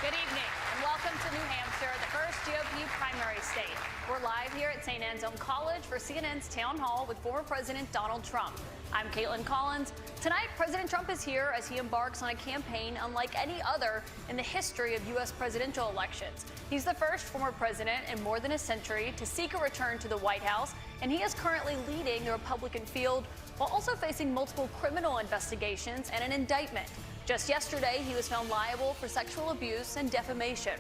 Good evening and welcome to New Hampshire, the first GOP primary state. We're live here at St. Anselm College for CNN's Town Hall with former President Donald Trump. I'm Kaitlan Collins. Tonight, President Trump is here as he embarks on a campaign unlike any other in the history of U.S. presidential elections. He's the first former president in more than a century to seek a return to the White House, and he is currently leading the Republican field while also facing multiple criminal investigations and an indictment. Just yesterday, he was found liable for sexual abuse and defamation.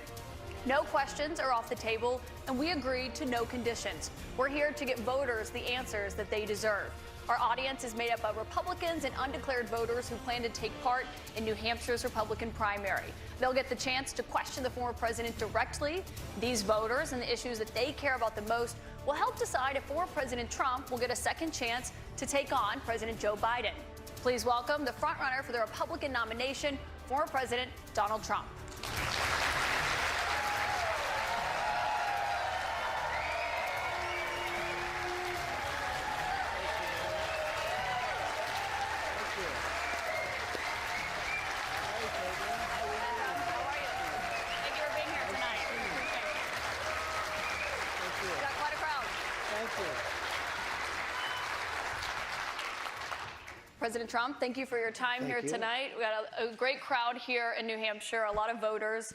No questions are off the table, and we agreed to no conditions. We're here to get voters the answers that they deserve. Our audience is made up of Republicans and undeclared voters who plan to take part in New Hampshire's Republican primary. They'll get the chance to question the former president directly. These voters and the issues that they care about the most will help decide if former President Trump will get a second chance to take on President Joe Biden. Please welcome the frontrunner for the Republican nomination, former President Donald Trump. President Trump, thank you for your time here tonight. We got a great crowd here in New Hampshire, a lot of voters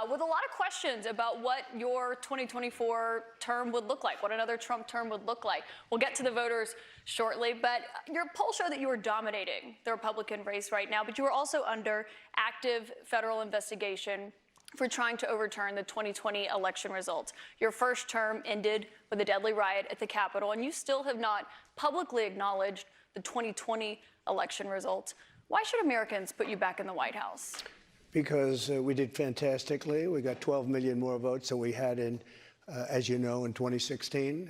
with a lot of questions about what your 2024 term would look like, what another Trump term would look like. We'll get to the voters shortly, but your polls show that you are dominating the Republican race right now, but you are also under active federal investigation for trying to overturn the 2020 election results. Your first term ended with a deadly riot at the Capitol, and you still have not publicly acknowledged the 2020 election results. Why should Americans put you back in the White House? Because we did fantastically. We got 12 million more votes than we had in, as you know, in 2016.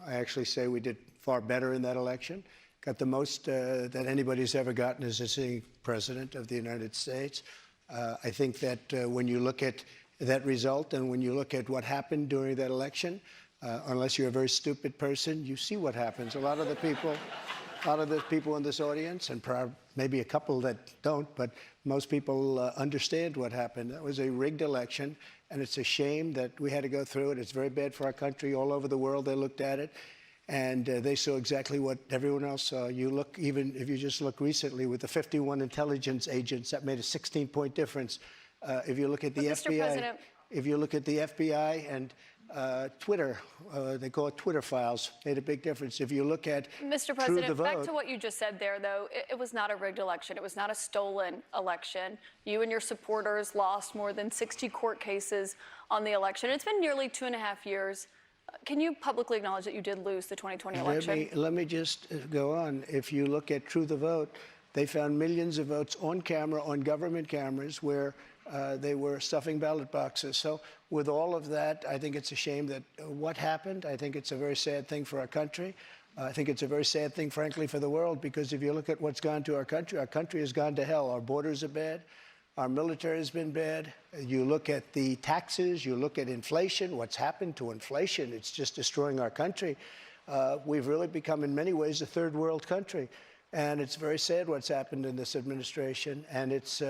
I actually say we did far better in that election. Got the most that anybody's ever gotten as a sitting president of the United States. I think that when you look at that result and when you look at what happened during that election, unless you're a very stupid person, you see what happens. A lot of the people in this audience, and maybe a couple that don't, but most people understand what happened. That was a rigged election, and it's a shame that we had to go through it. It's very bad for our country. All over the world, they looked at it, and they saw exactly what everyone else saw. You look, even if you just look recently with the 51 intelligence agents, that made a 16-point difference. If you look at the FBI, if you look at the FBI and Twitter, they call it Twitter files, made a big difference. If you look at Mr. President, back to what you just said there, though, it was not a rigged election. It was not a stolen election. You and your supporters lost more than 60 court cases on the election. It's been nearly 2.5 years. Can you publicly acknowledge that you did lose the 2020 election? Let me just go on. If you look at True the Vote, they found millions of votes on camera, on government cameras, where they were stuffing ballot boxes. So with all of that, I think it's a shame that what happened. I think it's a very sad thing for our country. I think it's a very sad thing, frankly, for the world, because if you look at what's gone to our country has gone to hell. Our borders are bad. Our military has been bad. You look at the taxes, you look at inflation, what's happened to inflation. It's just destroying our country. We've really become, in many ways, a third world country. And it's very sad what's happened in this administration. And it's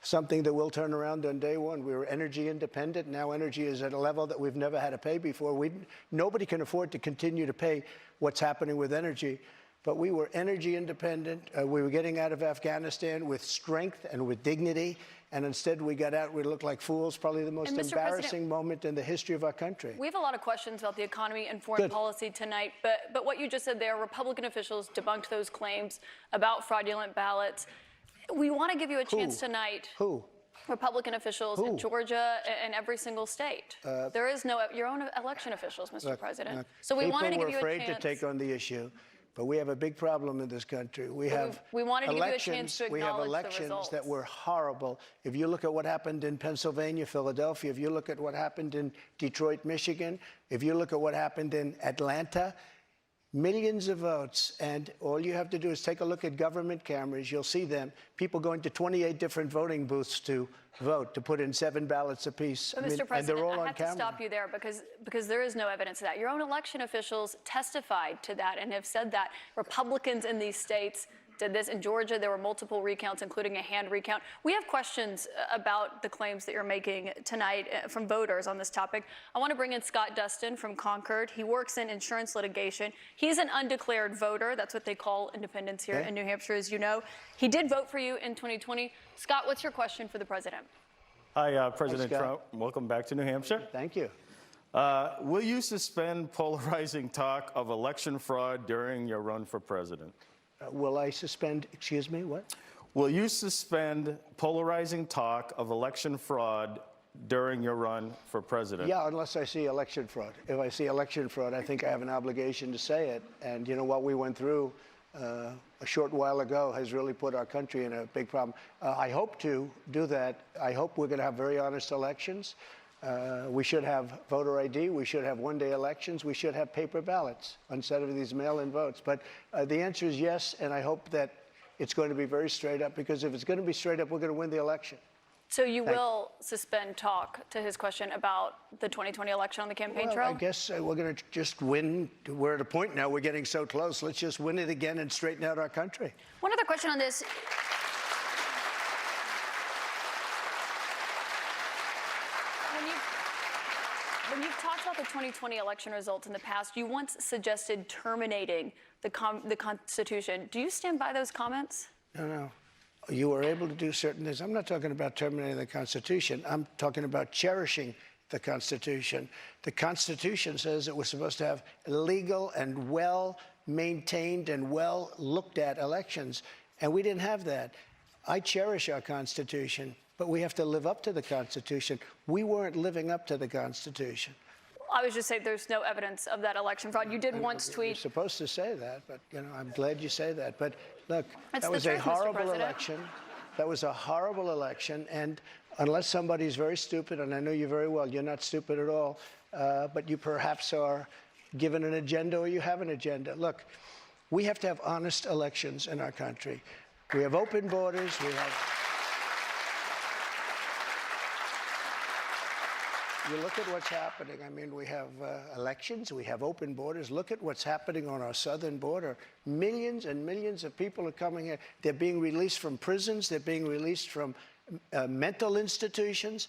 something that will turn around on day one. We were energy independent. Now energy is at a level that we've never had to pay before. Nobody can afford to continue to pay what's happening with energy. But we were energy independent. We were getting out of Afghanistan with strength and with dignity. And instead we got out, we looked like fools, probably the most embarrassing moment in the history of our country. We have a lot of questions about the economy and foreign policy tonight, but what you just said there, Republican officials debunked those claims about fraudulent ballots. We want to give you a chance tonight. Who? Republican officials in Georgia and every single state. There is no, your own election officials, Mr. President. So we wanted to give you a chance. People were afraid to take on the issue. But we have a big problem in this country. We have elections that were horrible. If you look at what happened in Pennsylvania, Philadelphia, if you look at what happened in Detroit, Michigan, if you look at what happened in Atlanta, millions of votes, and all you have to do is take a look at government cameras. You'll see them, people going to 28 different voting booths to vote, to put in 7 ballots apiece. But Mr. President, I have to stop you there because there is no evidence of that. Your own election officials testified to that and have said that Republicans in these states did this. In Georgia, there were multiple recounts, including a hand recount. We have questions about the claims that you're making tonight from voters on this topic. I want to bring in Scott Dustin from Concord. He works in insurance litigation. He's an undeclared voter. That's what they call independents here in New Hampshire, as you know. He did vote for you in 2020. Scott, what's your question for the president? Hi, President Trump. Welcome back to New Hampshire. Thank you. Will you suspend polarizing talk of election fraud during your run for president? Will I suspend, excuse me, what? Will you suspend polarizing talk of election fraud during your run for president? Yeah, unless I see election fraud. If I see election fraud, I think I have an obligation to say it. And you know what we went through a short while ago has really put our country in a big problem. I hope to do that. I hope we're going to have very honest elections. We should have voter ID. We should have one-day elections. We should have paper ballots instead of these mail-in votes. But the answer is yes, and I hope that it's going to be very straight up, because if it's going to be straight up, we're going to win the election. So you will suspend talk, to his question, about the 2020 election on the campaign trail? I guess we're going to just win. We're at a point now, we're getting so close. Let's just win it again and straighten out our country. One other question on this. When you've talked about the 2020 election results in the past, you once suggested terminating the Constitution. Do you stand by those comments? No. You were able to do certain things. I'm not talking about terminating the Constitution. I'm talking about cherishing the Constitution. The Constitution says that we're supposed to have legal and well-maintained and well-looked-at elections, and we didn't have that. I cherish our Constitution, but we have to live up to the Constitution. We weren't living up to the Constitution. I was just saying there's no evidence of that election fraud. You did once tweet. You're supposed to say that, but I'm glad you say that. But look, That's that was truth, a horrible Mr. President. election. That was a horrible election, and unless somebody's very stupid, and I know you very well, you're not stupid at all, but you perhaps are given an agenda, or you have an agenda. Look, we have to have honest elections in our country. We have open borders. We have. You look at what's happening. I mean, we have elections, we have open borders. Look at what's happening on our southern border. Millions and millions of people are coming here. They're being released from prisons. They're being released from mental institutions.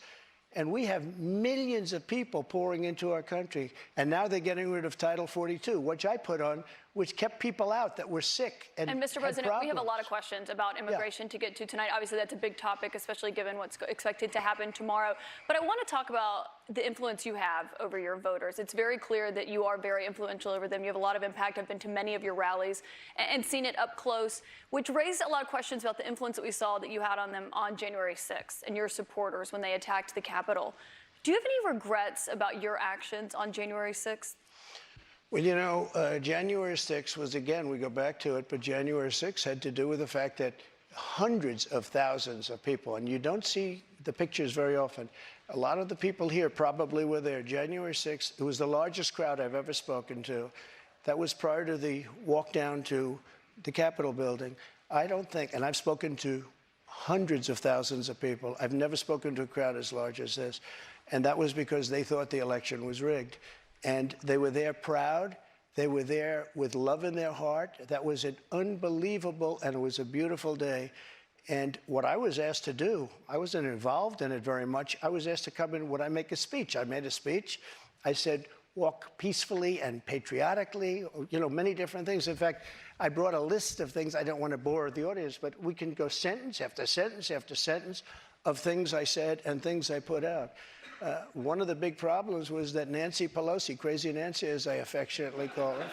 And we have millions of people pouring into our country. And now they're getting rid of Title 42, which I put on, which kept people out that were sick and Mr. President, we have a lot of questions about immigration to get to tonight. Obviously, that's a big topic, especially given what's expected to happen tomorrow. But I want to talk about the influence you have over your voters. It's very clear that you are very influential over them. You have a lot of impact. I've been to many of your rallies and seen it up close, which raised a lot of questions about the influence that we saw that you had on them on January 6th and your supporters when they attacked the Capitol. Do you have any regrets about your actions on January 6th? Well, January 6th was, again, we go back to it, but January 6th had to do with the fact that hundreds of thousands of people, and you don't see the pictures very often. A lot of the people here probably were there. January 6th, it was the largest crowd I've ever spoken to. That was prior to the walk down to the Capitol building. I don't think, and I've spoken to hundreds of thousands of people. I've never spoken to a crowd as large as this. And that was because they thought the election was rigged. And they were there proud. They were there with love in their heart. That was an unbelievable, and it was a beautiful day. And what I was asked to do, I wasn't involved in it very much. I was asked to come in. Would I make a speech? I made a speech. I said, walk peacefully and patriotically, many different things. In fact, I brought a list of things. I don't want to bore the audience, but we can go sentence after sentence after sentence of things I said and things I put out. One of the big problems was that Nancy Pelosi, Crazy Nancy as I affectionately call her,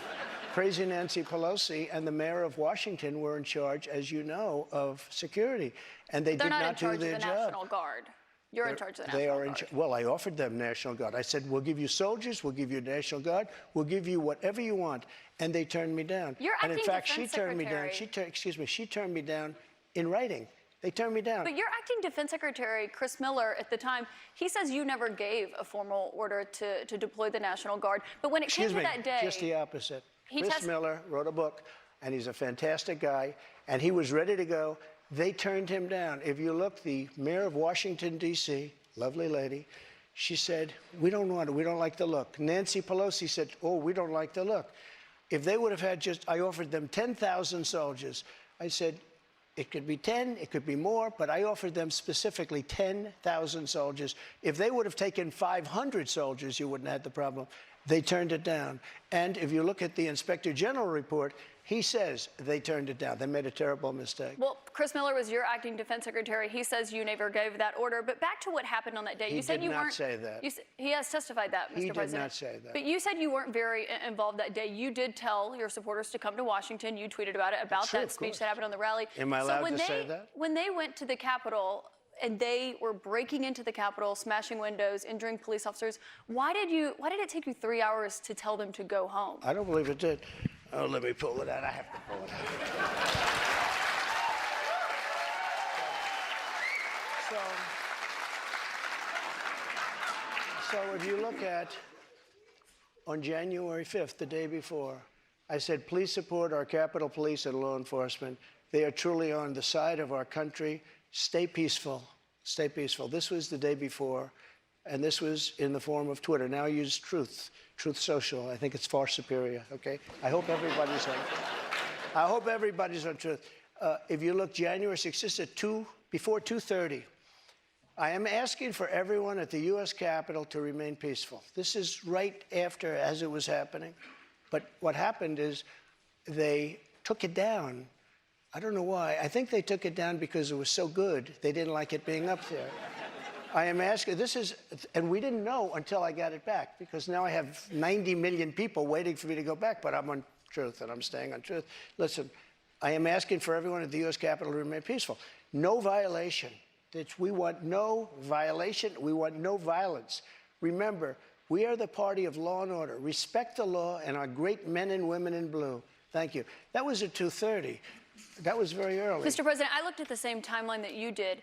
Crazy Nancy Pelosi and the mayor of Washington were in charge, as you know, of security. And they did not do their job. They're not in charge of the National Guard. You're in charge of the National Guard. Well, I offered them National Guard. I said, we'll give you soldiers, we'll give you National Guard, we'll give you whatever you want. And they turned me down. And in fact, she turned me down. She turned me down in writing. They turned me down. But your acting defense secretary, Chris Miller, at the time, he says you never gave a formal order to deploy the National Guard. But when it came to that day... Just the opposite. Chris Miller wrote a book, and he's a fantastic guy, and he was ready to go. They turned him down. If you look, the mayor of Washington, D.C., lovely lady, she said, we don't want it. We don't like the look. Nancy Pelosi said, oh, we don't like the look. If they would have had I offered them 10,000 soldiers. I said, it could be 10, it could be more, but I offered them specifically 10,000 soldiers. If they would have taken 500 soldiers, you wouldn't have had the problem. They turned it down. And if you look at the Inspector General report, he says they turned it down. They made a terrible mistake. Well, Chris Miller was your acting defense secretary. He says you never gave that order. But back to what happened on that day. You said you weren't. He did not say that. He has testified that, Mr. He President. did not say that. But you said you weren't very involved that day. You did tell your supporters to come to Washington. You tweeted about it, about that speech that happened on the rally. Am I allowed to say that? When they went to the Capitol and they were breaking into the Capitol, smashing windows, injuring police officers, why did it take you 3 hours to tell them to go home? I don't believe it did. Oh, let me pull it out. I have to pull it out. So if you look at, on January 5th, the day before, I said, please support our Capitol Police and law enforcement. They are truly on the side of our country. Stay peaceful. Stay peaceful. This was the day before, and this was in the form of Twitter. Now I use Truth Social. I think it's far superior, okay? I hope everybody's on Truth. If you look January 6th, just at before 2:30, I am asking for everyone at the U.S. Capitol to remain peaceful. This is right after, as it was happening. But what happened is they took it down. I don't know why. I think they took it down because it was so good, they didn't like it being up there. I am asking, and we didn't know until I got it back, because now I have 90 million people waiting for me to go back, but I'm on Truth, and I'm staying on Truth. Listen, I am asking for everyone at the U.S. Capitol to remain peaceful. No violation. We want no violation. We want no violence. Remember, we are the party of law and order. Respect the law and our great men and women in blue. Thank you. That was at 2:30. That was very early. Mr. President, I looked at the same timeline that you did.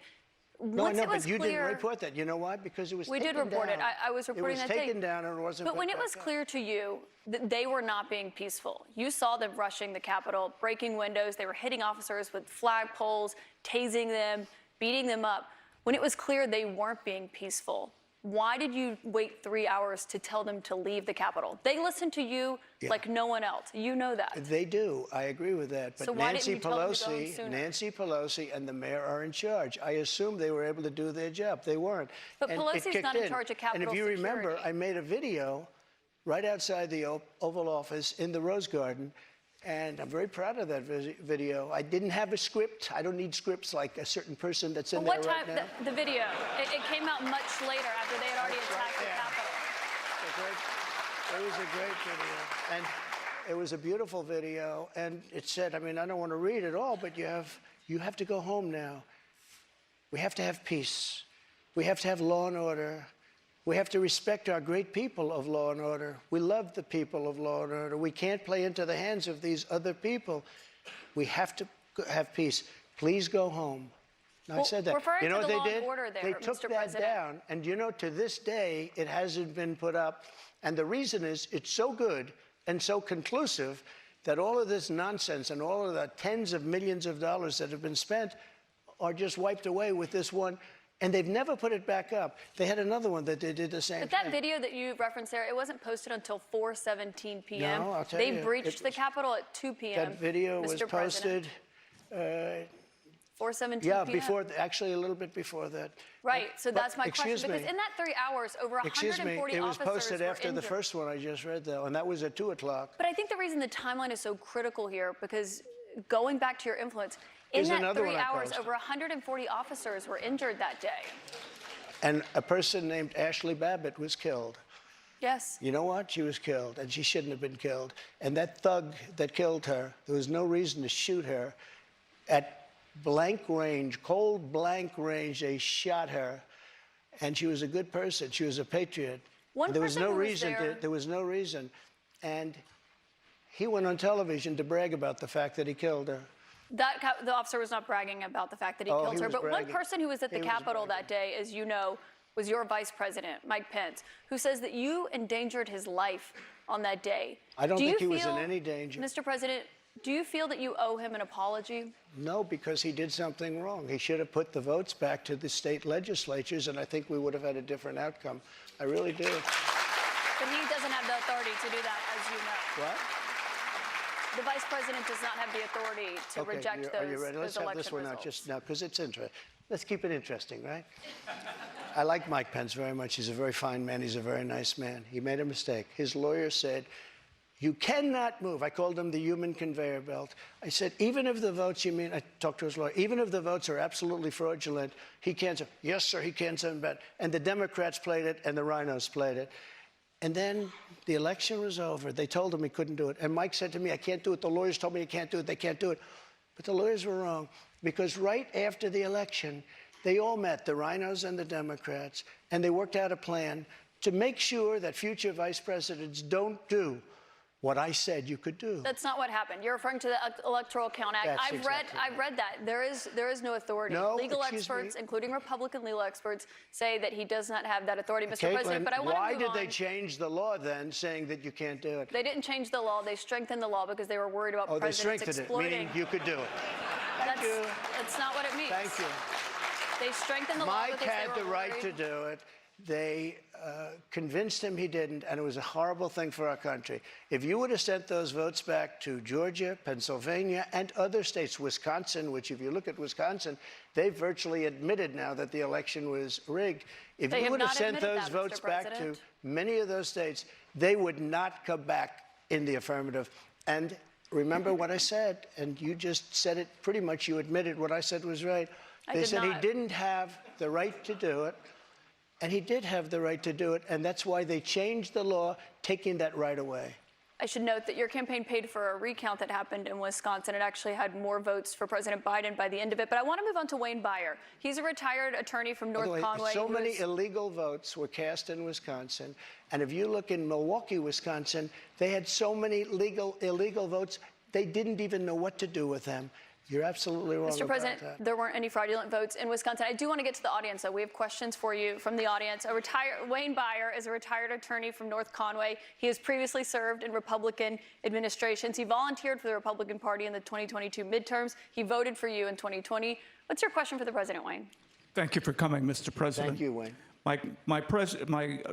No, I know, but you didn't report that. You know why? Because it was taken down. We did report it. I was reporting that day. It was taken down and it wasn't. But when it was clear to you that they were not being peaceful, you saw them rushing the Capitol, breaking windows. They were hitting officers with flagpoles, tasing them, beating them up. When it was clear they weren't being peaceful, why did you wait 3 hours to tell them to leave the Capitol? They listened to you like no one else. You know that. They do. I agree with that. But so why didn't you tell them to go home sooner? Nancy Pelosi and the mayor are in charge. I assume they were able to do their job. They weren't. But Pelosi's not in charge of Capitol security. And if you remember, I made a video right outside the Oval Office in the Rose Garden. And I'm very proud of that video. I didn't have a script. I don't need scripts like a certain person that's in there right now. What time, the video, it came out much later after they had already attacked the Capitol. It was a great video. And it was a beautiful video. And it said, I mean, I don't want to read it all, but you have to go home now. We have to have peace. We have to have law and order. We have to respect our great people of law and order. We love the people of law and order. We can't play into the hands of these other people. We have to have peace. Please go home. I said that. You know what they did? They took that down, and you know, to this day, it hasn't been put up. And the reason is it's so good and so conclusive that all of this nonsense and all of the tens of millions of dollars that have been spent are just wiped away with this one. And they've never put it back up. They had another one that they did the same thing. But that video that you referenced there, it wasn't posted until 4:17 p.m. No, I'll tell you. They breached the Capitol at 2 p.m. That video was posted 4:17 yeah, p.m. actually a little bit before that. Right, so that's my question. Excuse me. Because in that 3 hours, over 140 it was posted after injured. the first one I just read, though, and that was at 2 o'clock. But I think the reason the timeline is so critical here, because going back to your influence, in that 3 hours, over 140 officers were injured that day. And a person named Ashley Babbitt was killed. Yes. You know what? She was killed, and she shouldn't have been killed. And that thug that killed her, there was no reason to shoot her. At blank range, cold blank range, they shot her. And she was a good person. She was a patriot. There was no reason. And he went on television to brag about the fact that he killed her. The officer was not bragging about the fact that he killed her. But bragging. One person who was at the Capitol that day, as you know, was your vice president, Mike Pence, who says that you endangered his life on that day. I don't think he was in any danger. Mr. President, do you feel that you owe him an apology? No, because he did something wrong. He should have put the votes back to the state legislatures, and I think we would have had a different outcome. I really do. But he doesn't have the authority to do that, as you know. What? The vice president does not have the authority to reject those, are you ready? Let's those have election this one results. out just now, because it's interesting. Let's keep it interesting, right? I like Mike Pence very much. He's a very fine man. He's a very nice man. He made a mistake. His lawyer said, you cannot move. I called him the human conveyor belt. I said, even if the votes, I talked to his lawyer, even if the votes are absolutely fraudulent, he can't say, yes, sir, he can't send back. And the Democrats played it, and the rhinos played it. And then the election was over. They told him he couldn't do it. And Mike said to me, I can't do it. The lawyers told me I can't do it. They can't do it. But the lawyers were wrong, because right after the election, they all met, the rhinos and the Democrats, and they worked out a plan to make sure that future vice presidents don't do what I said you could do. That's not what happened. You're referring to the Electoral Count Act. That's I've exactly read that. There is no authority. No, legal excuse experts, me. including Republican legal experts, say that he does not have that authority, Mr. President. Kaitlan, But I want to why move did on. they change the law then, saying that you can't do it? They didn't change the law. They strengthened the law because they were worried about Oh, they presidents strengthened it, exploiting. meaning you could do it. Thank you. That's not what it means. Thank you. They strengthened the law Mike because they had were the right worried. to do it. They convinced him he didn't, and it was a horrible thing for our country. If you would have sent those votes back to Georgia, Pennsylvania, and other states, Wisconsin, which if you look at Wisconsin, they've virtually admitted now that the election was rigged. If They you have would have not sent admitted those that, votes Mr. back to President. many of those states, they would not come back in the affirmative. And remember what I said, and you just said it pretty much, you admitted what I said was right. They said he didn't have the right to do it. And he did have the right to do it, and that's why they changed the law, taking that right away. I should note that your campaign paid for a recount that happened in Wisconsin. It actually had more votes for President Biden by the end of it. But I want to move on to Wayne Beyer. He's a retired attorney from By the North way, Conway. so many illegal votes were cast in Wisconsin, and if you look in Milwaukee, Wisconsin, they had so many illegal votes, they didn't even know what to do with them. You're absolutely wrong Mr. about President, that. there weren't any fraudulent votes in Wisconsin. I do want to get to the audience, though. We have questions for you from the audience. Wayne Beyer is a retired attorney from North Conway. He has previously served in Republican administrations. He volunteered for the Republican Party in the 2022 midterms. He voted for you in 2020. What's your question for the President, Wayne? Thank you for coming, Mr. President. Thank you, Wayne. My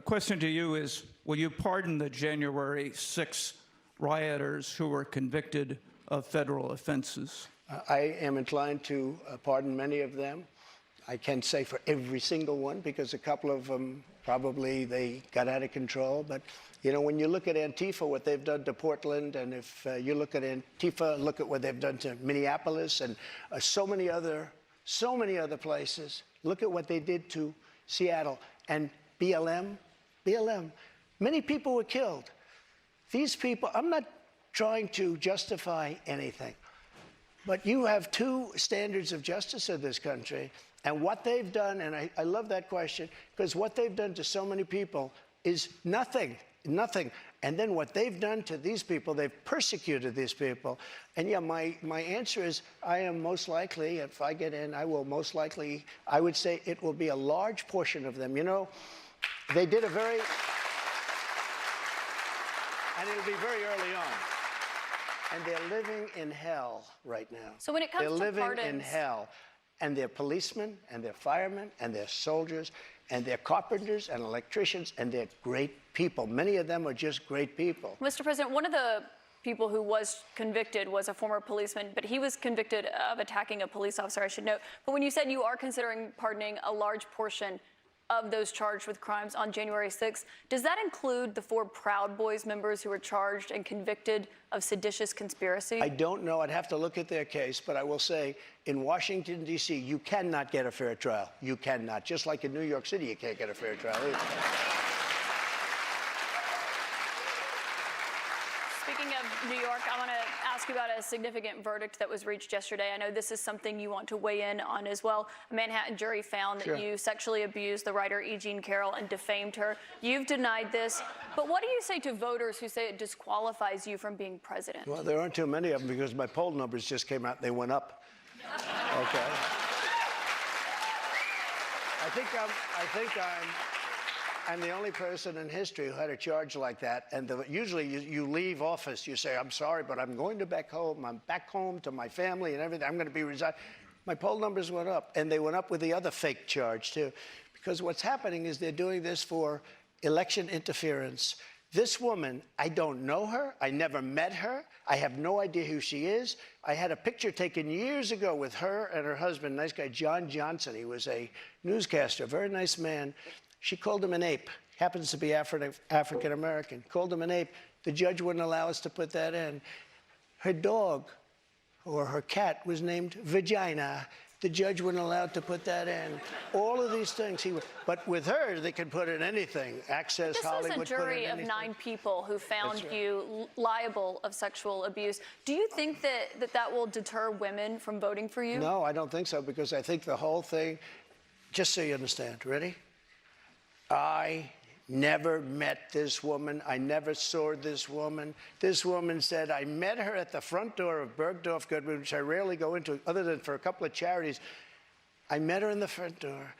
question to you is, will you pardon the January 6 rioters who were convicted of federal offenses? I am inclined to pardon many of them. I can't say for every single one, because a couple of them probably they got out of control. But, you know, when you look at Antifa, what they've done to Portland, and if you look at Antifa, look at what they've done to Minneapolis and so many other places. Look at what they did to Seattle and BLM. Many people were killed. These people, I'm not trying to justify anything. But you have two standards of justice in this country, and what they've done, and I love that question, because what they've done to so many people is nothing. And then what they've done to these people, they've persecuted these people. And yeah, my answer is I am most likely, if I get in, I will most likely, I would say it will be a large portion of them. You know, they did a very, and it'll be very early on. And they're living in hell right now. So when it comes to they're living in pardons- hell. And they're policemen, and they're firemen, and they're soldiers, and they're carpenters and electricians, and they're great people. Many of them are just great people. Mr. President, one of the people who was convicted was a former policeman, but he was convicted of attacking a police officer, I should note. But when you said you are considering pardoning a large portion of those charged with crimes on January 6th, does that include the 4 Proud Boys members who were charged and convicted of seditious conspiracy? I don't know. I'd have to look at their case, but I will say in Washington, D.C., you cannot get a fair trial. You cannot. Just like in New York City, you can't get a fair trial either. Speaking of New York, I want to ask you about a significant verdict that was reached yesterday. I know this is something you want to weigh in on as well. A Manhattan jury found that you sexually abused the writer E. Jean Carroll and defamed her. You've denied this, but what do you say to voters who say it disqualifies you from being president? Well, there aren't too many of them because my poll numbers just came out and they went up. Okay. I think I'm the only person in history who had a charge like that. And usually you leave office, you say, I'm sorry, but I'm going to back home. I'm back home to my family and everything. I'm going to be resigned. My poll numbers went up, and they went up with the other fake charge, too. Because what's happening is they're doing this for election interference. This woman, I don't know her. I never met her. I have no idea who she is. I had a picture taken years ago with her and her husband, nice guy, John Johnson. He was a newscaster, a very nice man. She called him an ape. Happens to be African American. Called him an ape. The judge wouldn't allow us to put that in. Her dog or her cat was named Vagina. The judge wouldn't allow to put that in. All of these things he would, but with her, they can put in anything. Access, Hollywood, this was a jury of 9 people who found you liable of sexual abuse. Do you think that will deter women from voting for you? No, I don't think so, because I think the whole thing, just so you understand, ready? I never met this woman. I never saw this woman. This woman said, I met her at the front door of Bergdorf Goodman, which I rarely go into other than for a couple of charities. I met her in the front door.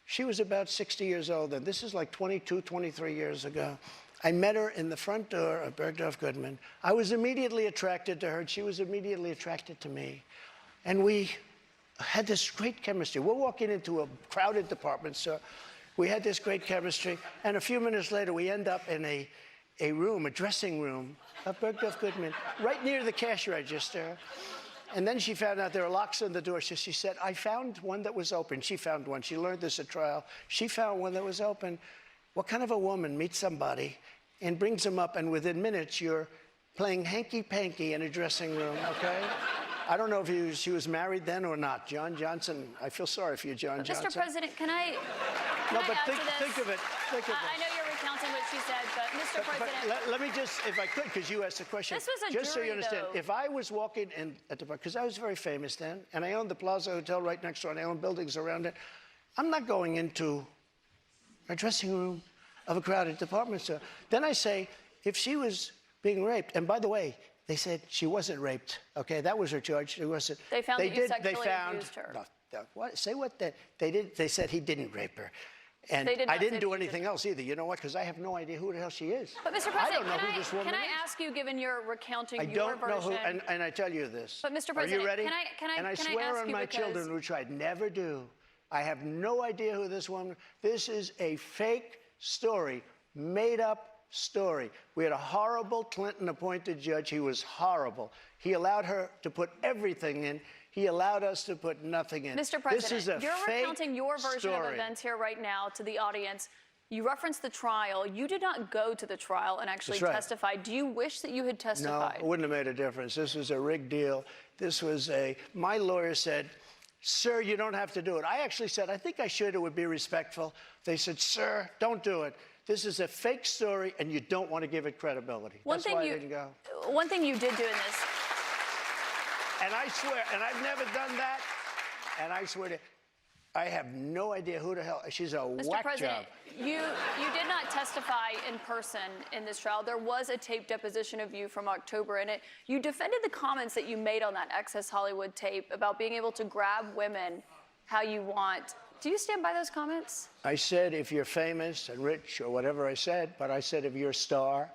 She was about 60 years old, and this is like 22, 23 years ago. I met her in the front door of Bergdorf Goodman. I was immediately attracted to her, and she was immediately attracted to me. And we had this great chemistry. We're walking into a crowded department store. We had this great chemistry, and a few minutes later, we end up in a room, a dressing room of Bergdorf Goodman, right near the cash register. And then she found out there were locks on the door, so she said, I found one that was open. She found one. She learned this at trial. She found one that was open. What kind of a woman meets somebody and brings them up, and within minutes, you're playing hanky-panky in a dressing room, okay? I don't know if she was married then or not. John Johnson, I feel sorry for you, John Johnson. Mr. President, can I No, but add to think of it. Think of it. I know you're recounting what she said, but Mr. President. Let me just, if I could, because you asked the question. This was a just so jury, you understand, though. if I was walking in at the bar, because I was very famous then, and I owned the Plaza Hotel right next door, and I owned buildings around it, I'm not going into a dressing room of a crowded department store. Then I say, if she was being raped, and by the way, they said she wasn't raped. Okay, that was her charge. It wasn't. They found that you sexually abused her. No, what? Say what? They did. They said he didn't rape her, and I didn't do anything else either. You know what? Because I have no idea who the hell she is. But Mr. President, I don't know who this woman can I is. ask you, given your recounting I your don't know version? who, and I tell you this. But Mr. Are President, you ready? can I And I ask swear on you my because- children, which I'd never do. I have no idea who this woman. This is a fake story, made up story. We had a horrible Clinton-appointed judge. He was horrible. He allowed her to put everything in. He allowed us to put nothing in. Mr. President, this is a you're fake recounting your version of story. events here right now to the audience. You referenced the trial. You did not go to the trial and actually That's right. testify. Do you wish that you had No, testified? it wouldn't have made a difference. This was a rigged deal. This was my lawyer said, sir, you don't have to do it. I actually said, I think I should. It would be respectful. They said, sir, don't do it. This is a fake story, and you don't want to give it credibility. That's why I didn't go. One thing you did do in this. And I swear, and I've never done that, and I swear to, I have no idea who the hell, she's a Mr. whack President, job. you did not testify in person in this trial. There was a taped deposition of you from October in it. You defended the comments that you made on that Access Hollywood tape about being able to grab women how you want. Do you stand by those comments? I said if you're famous and rich or whatever I said, but I said if you're a star,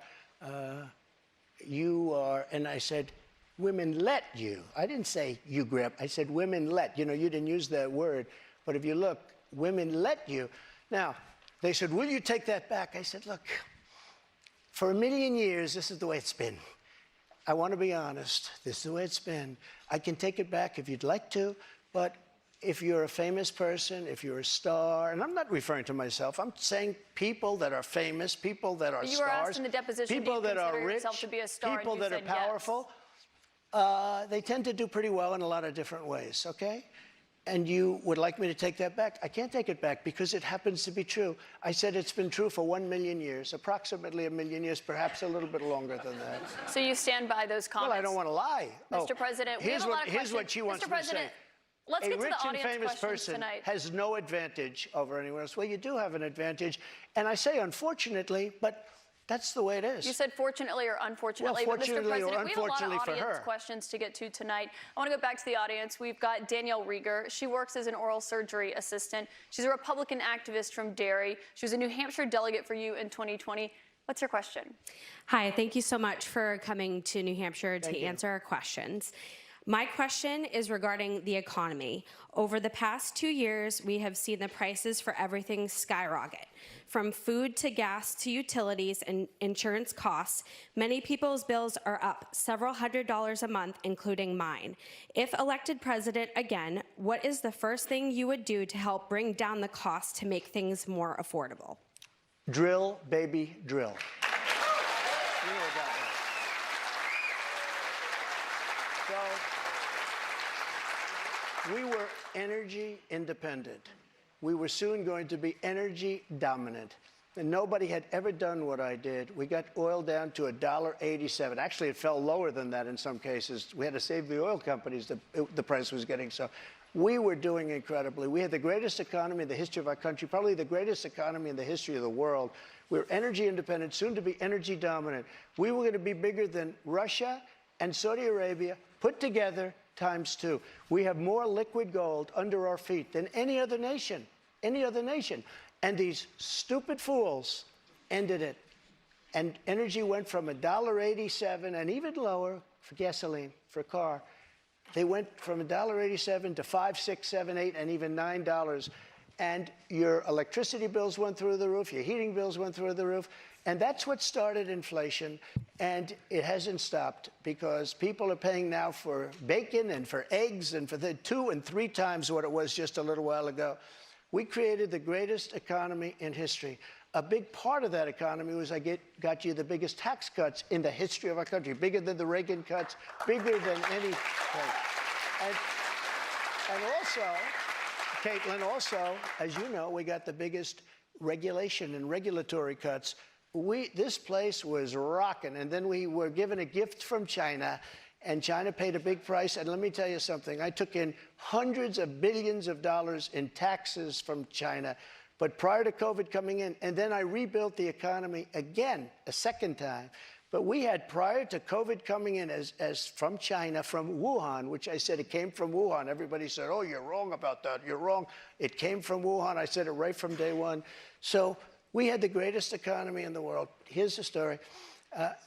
you are, and I said, women let you. I didn't say you grab, I said women let. You know, you didn't use that word, but if you look, women let you. Now, they said, will you take that back? I said, look, for a million years, this is the way it's been. I want to be honest. This is the way it's been. I can take it back if you'd like to, but if you're a famous person, if you're a star, and I'm not referring to myself, I'm saying people that are famous, people that are You were stars, asked in the deposition, people do you that are consider rich, yourself to be a star, and people you that are said yes. powerful, they tend to do pretty well in a lot of different ways, okay? And you would like me to take that back? I can't take it back because it happens to be true. I said it's been true for 1 million years, approximately 1 million years, perhaps a little bit longer than that. So you stand by those comments? Well, I don't want to lie. Mr. President, we have a lot of here's what questions. she wants Mr. me to say. President, let's A get to rich the and audience famous questions person tonight. has no advantage over anyone else. Well, you do have an advantage. And I say unfortunately, but that's the way it is. You said fortunately or unfortunately. Well, but Mr. fortunately or President, we have a lot unfortunately of for audience her. questions to get to tonight. I want to go back to the audience. We've got Danielle Rieger. She works as an oral surgery assistant. She's a Republican activist from Derry. She was a New Hampshire delegate for you in 2020. What's your question? Hi, thank you so much for coming to New Hampshire to you. answer our questions. My question is regarding the economy. Over the past 2 years, we have seen the prices for everything skyrocket. From food to gas to utilities and insurance costs, many people's bills are up several $100s a month, including mine. If elected president again, what is the first thing you would do to help bring down the cost to make things more affordable? Drill, baby, drill. You know about that. So we were energy independent. We were soon going to be energy dominant. And nobody had ever done what I did. We got oil down to $1.87. Actually, it fell lower than that in some cases. We had to save the oil companies. The price was getting so. We were doing incredibly. We had the greatest economy in the history of our country, probably the greatest economy in the history of the world. We were energy independent, soon to be energy dominant. We were going to be bigger than Russia and Saudi Arabia put together ×2. We have more liquid gold under our feet than any other nation. Any other nation. And these stupid fools ended it. And energy went from $1.87 and even lower for gasoline, for a car. They went from $1.87 to $5, $6, $7, $8, and even $9. And your electricity bills went through the roof, your heating bills went through the roof. And that's what started inflation. And it hasn't stopped because people are paying now for bacon and for eggs and for the 2 and 3 times what it was just a little while ago. We created the greatest economy in history. A big part of that economy was got you the biggest tax cuts in the history of our country, bigger than the Reagan cuts, bigger than any. And also, Kaitlan, also, as you know, we got the biggest regulation and regulatory cuts. This place was rocking, and then we were given a gift from China, and China paid a big price. And let me tell you something. I took in hundreds of billions of dollars in taxes from China. But prior to COVID coming in, and then I rebuilt the economy again, a second time. But we had, prior to COVID coming in as from China, from Wuhan, which I said it came from Wuhan. Everybody said, oh, you're wrong about that. You're wrong. It came from Wuhan. I said it right from day one. So we had the greatest economy in the world. Here's the story.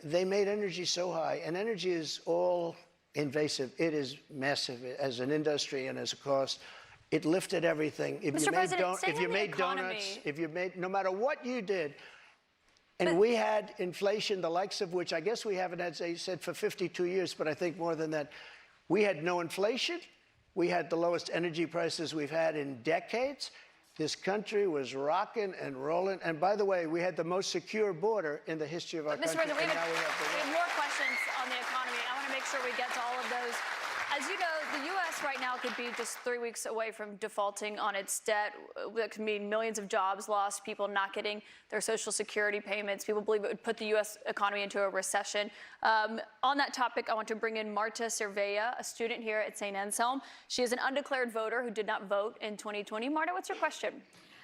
They made energy so high, and energy is all invasive. It is massive as an industry and as a cost. It lifted everything. If Mr. President, if you made donuts, if you made, no matter what you did, and we had inflation, the likes of which I guess we haven't had, as I said, for 52 years, but I think more than that. We had no inflation. We had the lowest energy prices we've had in decades. This country was rocking and rolling. And by the way, we had the most secure border in the history of our country. Mr. President, we have more questions on the economy. I want to make sure we get to all of those. As you know, the U.S. right now could be just 3 weeks away from defaulting on its debt. That could mean millions of jobs lost, people not getting their Social Security payments. People believe it would put the U.S. economy into a recession. On that topic, I want to bring in Marta Cervella, a student here at St. Anselm. She is an undeclared voter who did not vote in 2020. Marta, what's your question?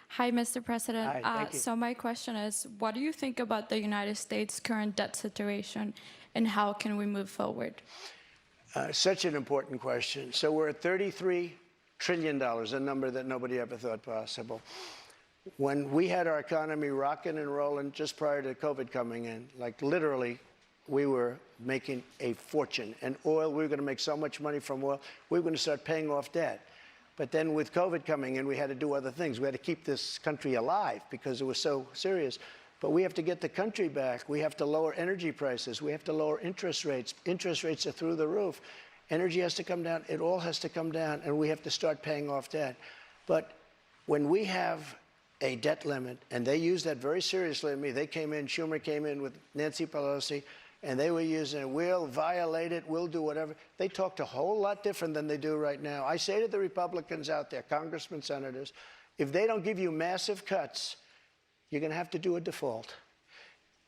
Hi, Mr. President. Hi, thank you. So my question is, what do you think about the United States' current debt situation, and how can we move forward? Such an important question. So we're at $33 trillion, a number that nobody ever thought possible. When we had our economy rocking and rolling just prior to COVID coming in, like literally, we were making a fortune. And oil, we were going to make so much money from oil, we were going to start paying off debt. But then with COVID coming in, we had to do other things. We had to keep this country alive because it was so serious. But we have to get the country back. We have to lower energy prices. We have to lower interest rates. Interest rates are through the roof. Energy has to come down. It all has to come down, and we have to start paying off debt. But when we have a debt limit, and they use that very seriously. They came in, Schumer came in with Nancy Pelosi, and they were using it. We'll violate it. We'll do whatever. They talked a whole lot different than they do right now. I say to the Republicans out there, congressmen, senators, if they don't give you massive cuts, you're going to have to do a default.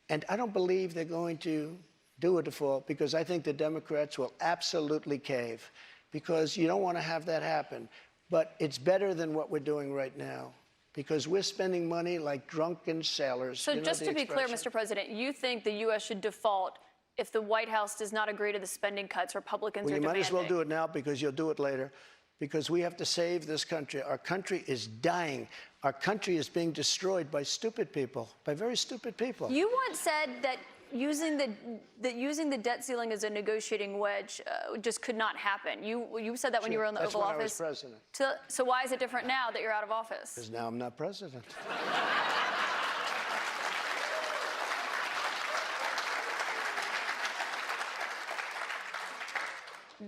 And I don't believe they're going to do a default because I think the Democrats will absolutely cave because you don't want to have that happen. But it's better than what we're doing right now because we're spending money like drunken sailors. So just to be clear, Mr. President, you think the U.S. should default if the White House does not agree to the spending cuts Republicans are demanding? Well, you might as well do it now because you'll do it later. Because we have to save this country. Our country is dying. Our country is being destroyed by stupid people, by very stupid people. You once said that using the debt ceiling as a negotiating wedge just could not happen. You said that when you were in the Oval Office. That's when I was president. So why is it different now that you're out of office? Because now I'm not president.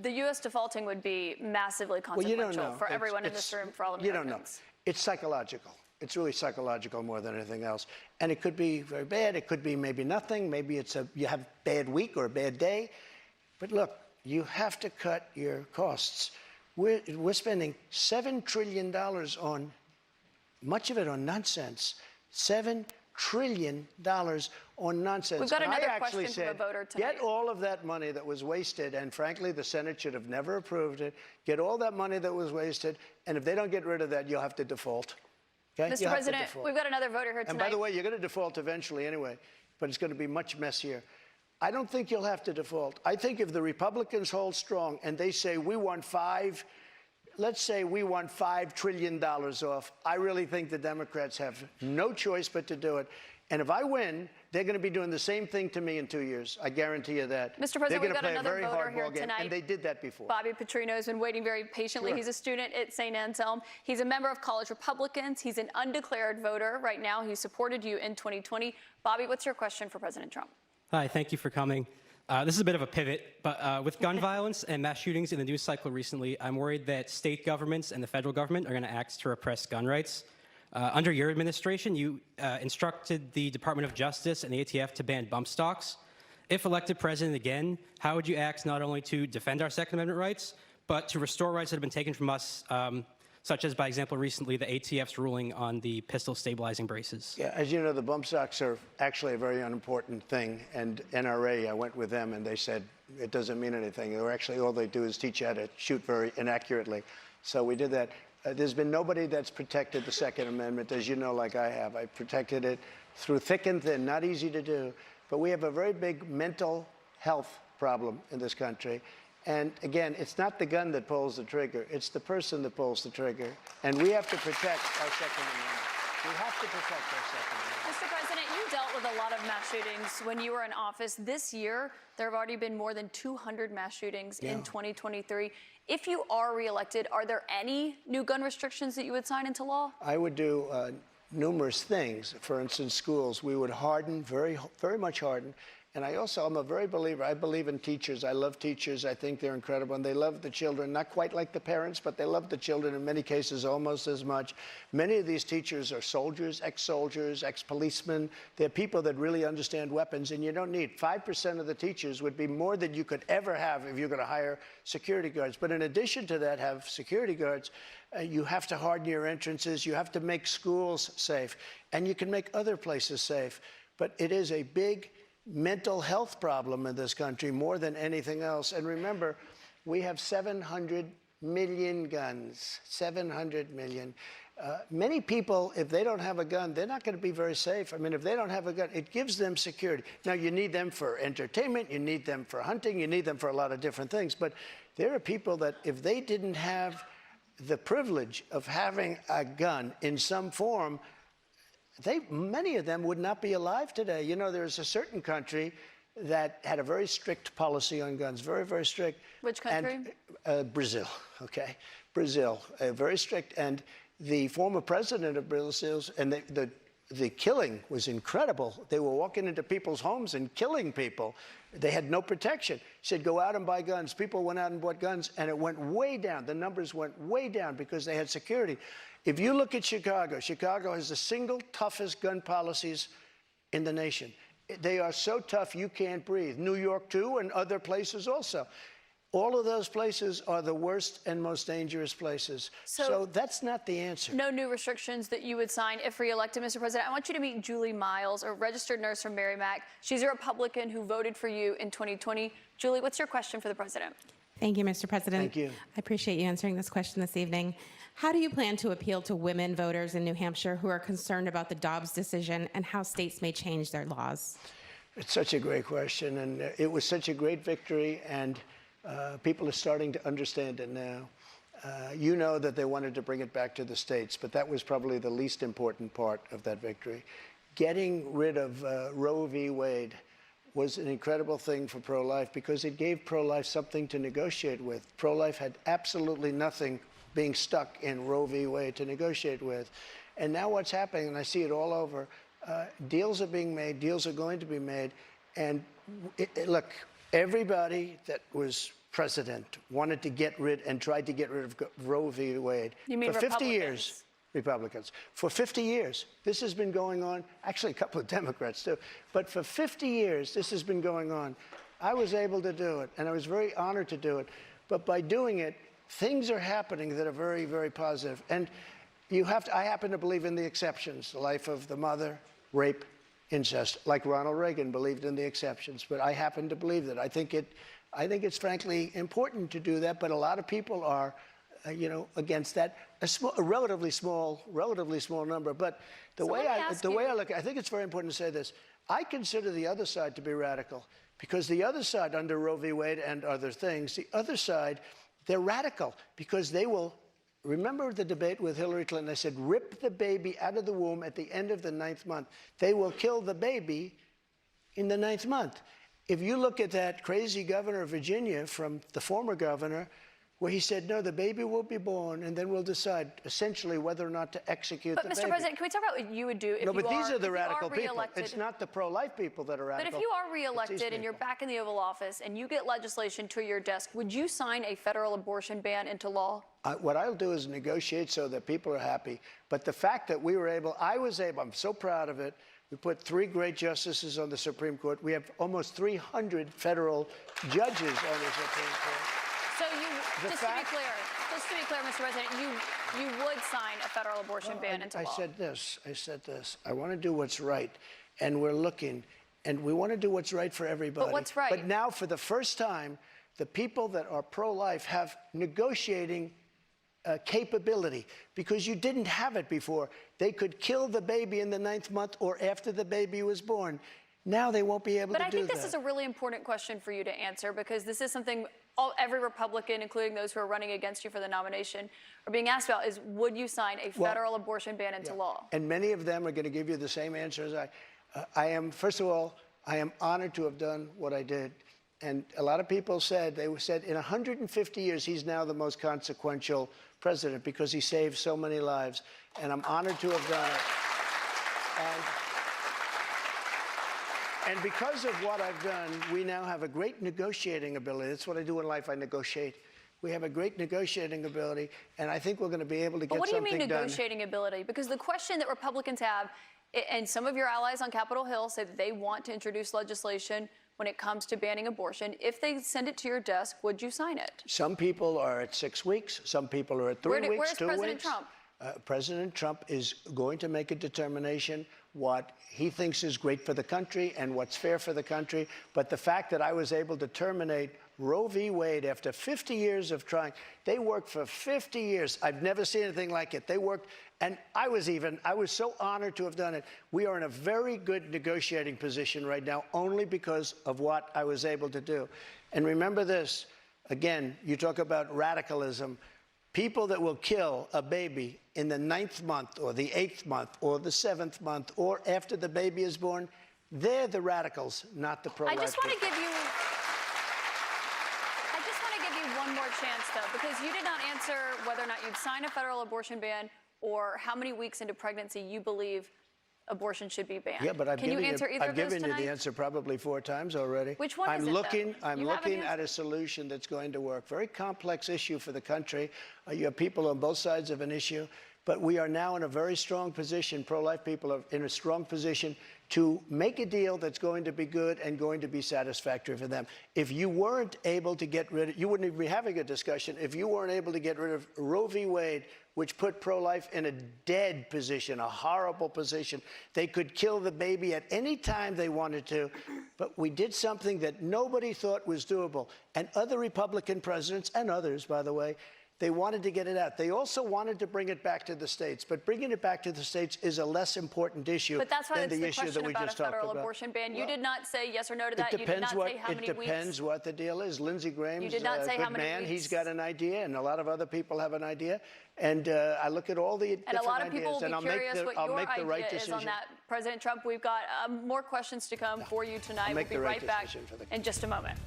The U.S. defaulting would be massively consequential Well, you don't know. for everyone in this room, for all Americans. You don't know. It's psychological. It's really psychological more than anything else. And it could be very bad. It could be maybe nothing. Maybe you have a bad week or a bad day. But look, you have to cut your costs. We're spending $7 trillion on, much of it on nonsense. $7 trillion on nonsense. We've got And another I actually question from a said, voter tonight. get all of that money that was wasted, and frankly, the Senate should have never approved it. Get all that money that was wasted, and if they don't get rid of that, you'll have to default. Okay? Mr. You'll have to President, default. we've got another voter here tonight. And by the way, you're going to default eventually anyway, but it's going to be much messier. I don't think you'll have to default. I think if the Republicans hold strong and they say let's say we want $5 trillion off, I really think the Democrats have no choice but to do it. And if I win, they're going to be doing the same thing to me in 2 years. I guarantee you that. Mr. President, they're we've going to got play a another very voter hard here ball game, tonight. and they did that before. Bobby Petrino has been waiting very patiently. Sure. He's a student at St. Anselm. He's a member of College Republicans. He's an undeclared voter right now. He supported you in 2020. Bobby, what's your question for President Trump? Hi, thank you for coming. This is a bit of a pivot, but with gun violence and mass shootings in the news cycle recently, I'm worried that state governments and the federal government are going to act to repress gun rights. Under your administration, you instructed the Department of Justice and the ATF to ban bump stocks. If elected president again, how would you act not only to defend our Second Amendment rights, but to restore rights that have been taken from us, such as, by example, recently the ATF's ruling on the pistol stabilizing braces? Yeah, as you know, the bump stocks are actually a very unimportant thing. And NRA, I went with them, and they said it doesn't mean anything. They're actually, all they do is teach you how to shoot very inaccurately. So we did that. There's been nobody that's protected the Second Amendment, as you know, like I have. I protected it through thick and thin, not easy to do. But we have a very big mental health problem in this country. And again, it's not the gun that pulls the trigger, it's the person that pulls the trigger. And we have to protect our Second Amendment. We have to protect our Second Amendment. Mr. President, you dealt with a lot of mass shootings when you were in office. This year, there have already been more than 200 mass shootings in 2023. If you are reelected, are there any new gun restrictions that you would sign into law? I would do numerous things. For instance, schools, we would harden, very, very much harden. And I'm a very believer. I believe in teachers. I love teachers. I think they're incredible. And they love the children, not quite like the parents, but they love the children in many cases almost as much. Many of these teachers are soldiers, ex-policemen. They're people that really understand weapons. And you don't need 5% of the teachers would be more than you could ever have if you're going to hire security guards. But in addition to that, have security guards. You have to harden your entrances. You have to make schools safe. And you can make other places safe. But it is a big mental health problem in this country more than anything else. And remember, we have 700 million guns, 700 million. Many people, if they don't have a gun, they're not going to be very safe. I mean, if they don't have a gun, it gives them security. Now, you need them for entertainment, you need them for hunting, you need them for a lot of different things. But there are people that if they didn't have the privilege of having a gun in some form, many of them would not be alive today. You know, there's a certain country that had a very strict policy on guns, very, very strict. Which country? And, Brazil, okay? Brazil, very strict. And the former president of Brazil, and the killing was incredible. They were walking into people's homes and killing people. They had no protection. He said, go out and buy guns. People went out and bought guns, and it went way down. The numbers went way down because they had security. If you look at Chicago, Chicago has the single toughest gun policies in the nation. They are so tough you can't breathe. New York, too, and other places also. All of those places are the worst and most dangerous places. So that's not the answer. No new restrictions that you would sign if reelected, Mr. President. I want you to meet Julie Miles, a registered nurse from Merrimack. She's a Republican who voted for you in 2020. Julie, what's your question for the president? Thank you, Mr. President. Thank you. I appreciate you answering this question this evening. How do you plan to appeal to women voters in New Hampshire who are concerned about the Dobbs decision and how states may change their laws? It's such a great question, and it was such a great victory, and people are starting to understand it now. You know that they wanted to bring it back to the states, but that was probably the least important part of that victory. Getting rid of Roe v. Wade was an incredible thing for pro-life because it gave pro-life something to negotiate with. Pro-life had absolutely nothing being stuck in Roe v. Wade to negotiate with. And now what's happening, and I see it all over, deals are being made, deals are going to be made. And look, everybody that was president wanted to get rid and tried to get rid of Roe v. Wade. You mean for 50 Republicans? years. Republicans. For 50 years, this has been going on. Actually, a couple of Democrats, too. But for 50 years, this has been going on. I was able to do it, and I was very honored to do it. But by doing it, things are happening that are very, very positive. And I happen to believe in the exceptions, the life of the mother, rape, incest, like Ronald Reagan believed in the exceptions. But I happen to believe that. I think it's frankly important to do that, but a lot of people are against that. A relatively small number. But the way I look, I think it's very important to say this. I consider the other side to be radical because the other side, under Roe v. Wade and other things, the other side, they're radical because they will. Remember the debate with Hillary Clinton? I said, rip the baby out of the womb at the end of the 9th month. They will kill the baby in the 9th month. If you look at that crazy governor of Virginia from the former governor, where he said, no, the baby will be born, and then we'll decide essentially whether or not to execute the baby. But, Mr. President, can we talk about what you would do if you are No, but these are the radical people. Re-elected? It's not the pro-life people that are radical. But if you are re-elected and you're back in the Oval Office and you get legislation to your desk, would you sign a federal abortion ban into law? What I'll do is negotiate so that people are happy. But the fact that I was able, I'm so proud of it. We put 3 great justices on the Supreme Court. We have almost 300 federal judges on the Supreme Court. So just to be clear, Mr. President, you would sign a federal abortion ban into law. I said this. I want to do what's right, and we're looking, and we want to do what's right for everybody. But what's right? But now, for the first time, the people that are pro-life have negotiating capability because you didn't have it before. They could kill the baby in the 9th month or after the baby was born. Now they won't be able to do that. But I think this is a really important question for you to answer because this is something every Republican, including those who are running against you for the nomination, are being asked about is, would you sign a federal abortion ban into law? And many of them are going to give you the same answer as I am. First of all, I am honored to have done what I did. And a lot of people said in 150 years, he's now the most consequential president because he saved so many lives. And I'm honored to have done it. And because of what I've done, we now have a great negotiating ability. That's what I do in life. I negotiate. We have a great negotiating ability, and I think we're going to be able to get something done. What do you mean negotiating ability? Because the question that Republicans have, and some of your allies on Capitol Hill say that they want to introduce legislation when it comes to banning abortion. If they send it to your desk, would you sign it? Some people are at 6 weeks. Some people are at 3 weeks, 2 weeks. Where's President Trump? President Trump is going to make a determination what he thinks is great for the country and what's fair for the country. But the fact that I was able to terminate Roe v. Wade after 50 years of trying, they worked for 50 years. I've never seen anything like it. They worked, and I was so honored to have done it. We are in a very good negotiating position right now, only because of what I was able to do. And remember this, again, you talk about radicalism. People that will kill a baby in the 9th month or the 8th month or the 7th month or after the baby is born, they're the radicals, not the pro-life people. I just want to give you one more chance, though, because you did not answer whether or not you'd sign a federal abortion ban or how many weeks into pregnancy you believe abortion should be banned. Yeah, but I've given you the answer probably 4 times already. Which one I'm is it, looking, though? I'm looking at a solution that's going to work. Very complex issue for the country. You have people on both sides of an issue. But we are now in a very strong position. Pro-life people are in a strong position to make a deal that's going to be good and going to be satisfactory for them. If you weren't able to get rid of, you wouldn't even be having a discussion, if you weren't able to get rid of Roe v. Wade, which put pro-life in a dead position, a horrible position. They could kill the baby at any time they wanted to, but we did something that nobody thought was doable. And other Republican presidents, and others, by the way, They wanted to get it out. They also wanted to bring it back to the states, but bringing it back to the states is a less important issue But that's why than it's the the issue question that we about just a talked federal about. abortion ban. You Well, did not say yes or no to that. It You did not say how many it depends what the deal is. Lindsey Graham's did not say a how good many man. weeks. He's got an idea, and a lot of other people have an idea. And I look at all the And different a lot of people ideas, will and be curious what I'll your make the right idea is decision. on that. President Trump, we've got more questions to come for you tonight. I'll We'll make be the right right back decision for the in just a moment.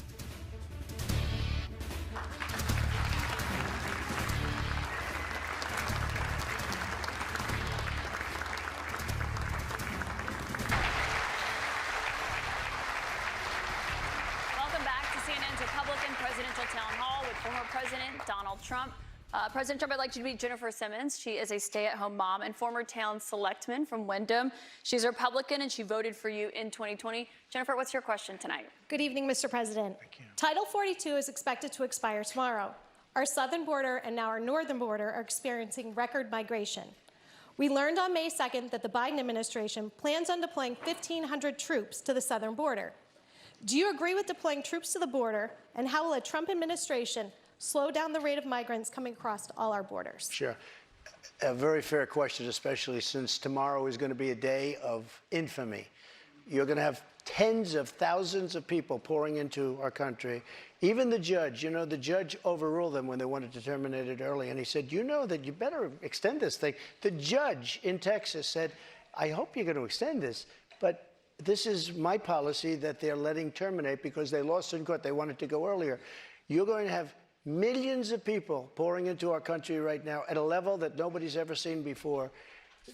Welcome back to CNN's Republican Presidential Town Hall with former President Donald Trump. President Trump, I'd like you to meet Jennifer Simmons. She is a stay-at-home mom and former town selectman from Wyndham. She's a Republican, and she voted for you in 2020. Jennifer, what's your question tonight? Good evening, Mr. President. Title 42 is expected to expire tomorrow. Our southern border and now our northern border are experiencing record migration. We learned on May 2nd that the Biden administration plans on deploying 1,500 troops to the southern border. Do you agree with deploying troops to the border, and how will a Trump administration slow down the rate of migrants coming across all our borders? Sure. A very fair question, especially since tomorrow is going to be a day of infamy. You're going to have tens of thousands of people pouring into our country. Even the judge, the judge overruled them when they wanted to terminate it early. And he said, you know that you better extend this thing. The judge in Texas said, I hope you're going to extend this, but this is my policy that they're letting terminate because they lost in court. They wanted to go earlier. You're going to have millions of people pouring into our country right now at a level that nobody's ever seen before.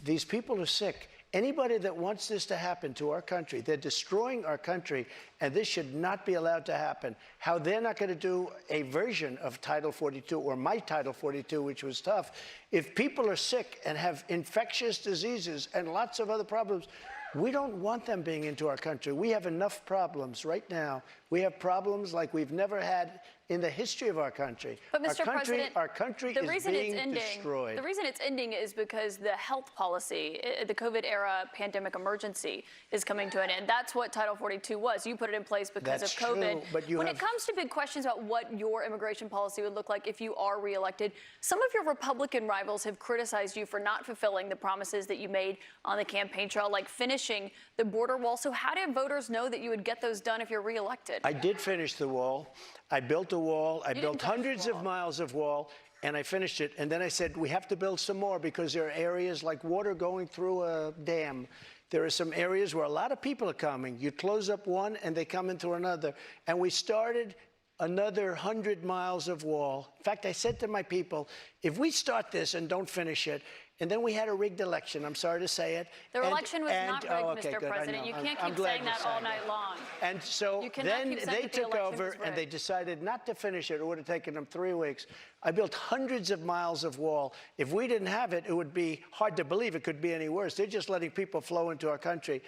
These people are sick. Anybody that wants this to happen to our country, they're destroying our country, and this should not be allowed to happen. How they're not going to do a version of Title 42 or my Title 42, which was tough. If people are sick and have infectious diseases and lots of other problems, we don't want them being into our country. We have enough problems right now. We have problems like we've never had in the history of our country. But Mr. President, our country is being destroyed. The reason it's ending is because the health policy, the COVID-era pandemic emergency, is coming to an end. That's what Title 42 was. You put it in place because of COVID. True, but when it comes to big questions about what your immigration policy would look like if you are reelected, some of your Republican rivals have criticized you for not fulfilling the promises that you made on the campaign trail, like finishing the border wall. So how did voters know that you would get those done if you're reelected? I did finish the wall. I built a wall. I built hundreds of miles of wall, and I finished it. And then I said, we have to build some more because there are areas like water going through a dam. There are some areas where a lot of people are coming. You close up one, and they come into another. And we started another 100 miles of wall. In fact, I said to my people, if we start this and don't finish it, and then we had a rigged election. I'm sorry to say it. The election was not rigged, Mr. Good, President. You can't I'm keep glad saying you're that all night long. And so You cannot then keep saying they that the took election over was and they rigged. decided not to finish it. It would have taken them 3 weeks. I built hundreds of miles of wall. If we didn't have it, it would be hard to believe it could be any worse. They're just letting people flow into our country.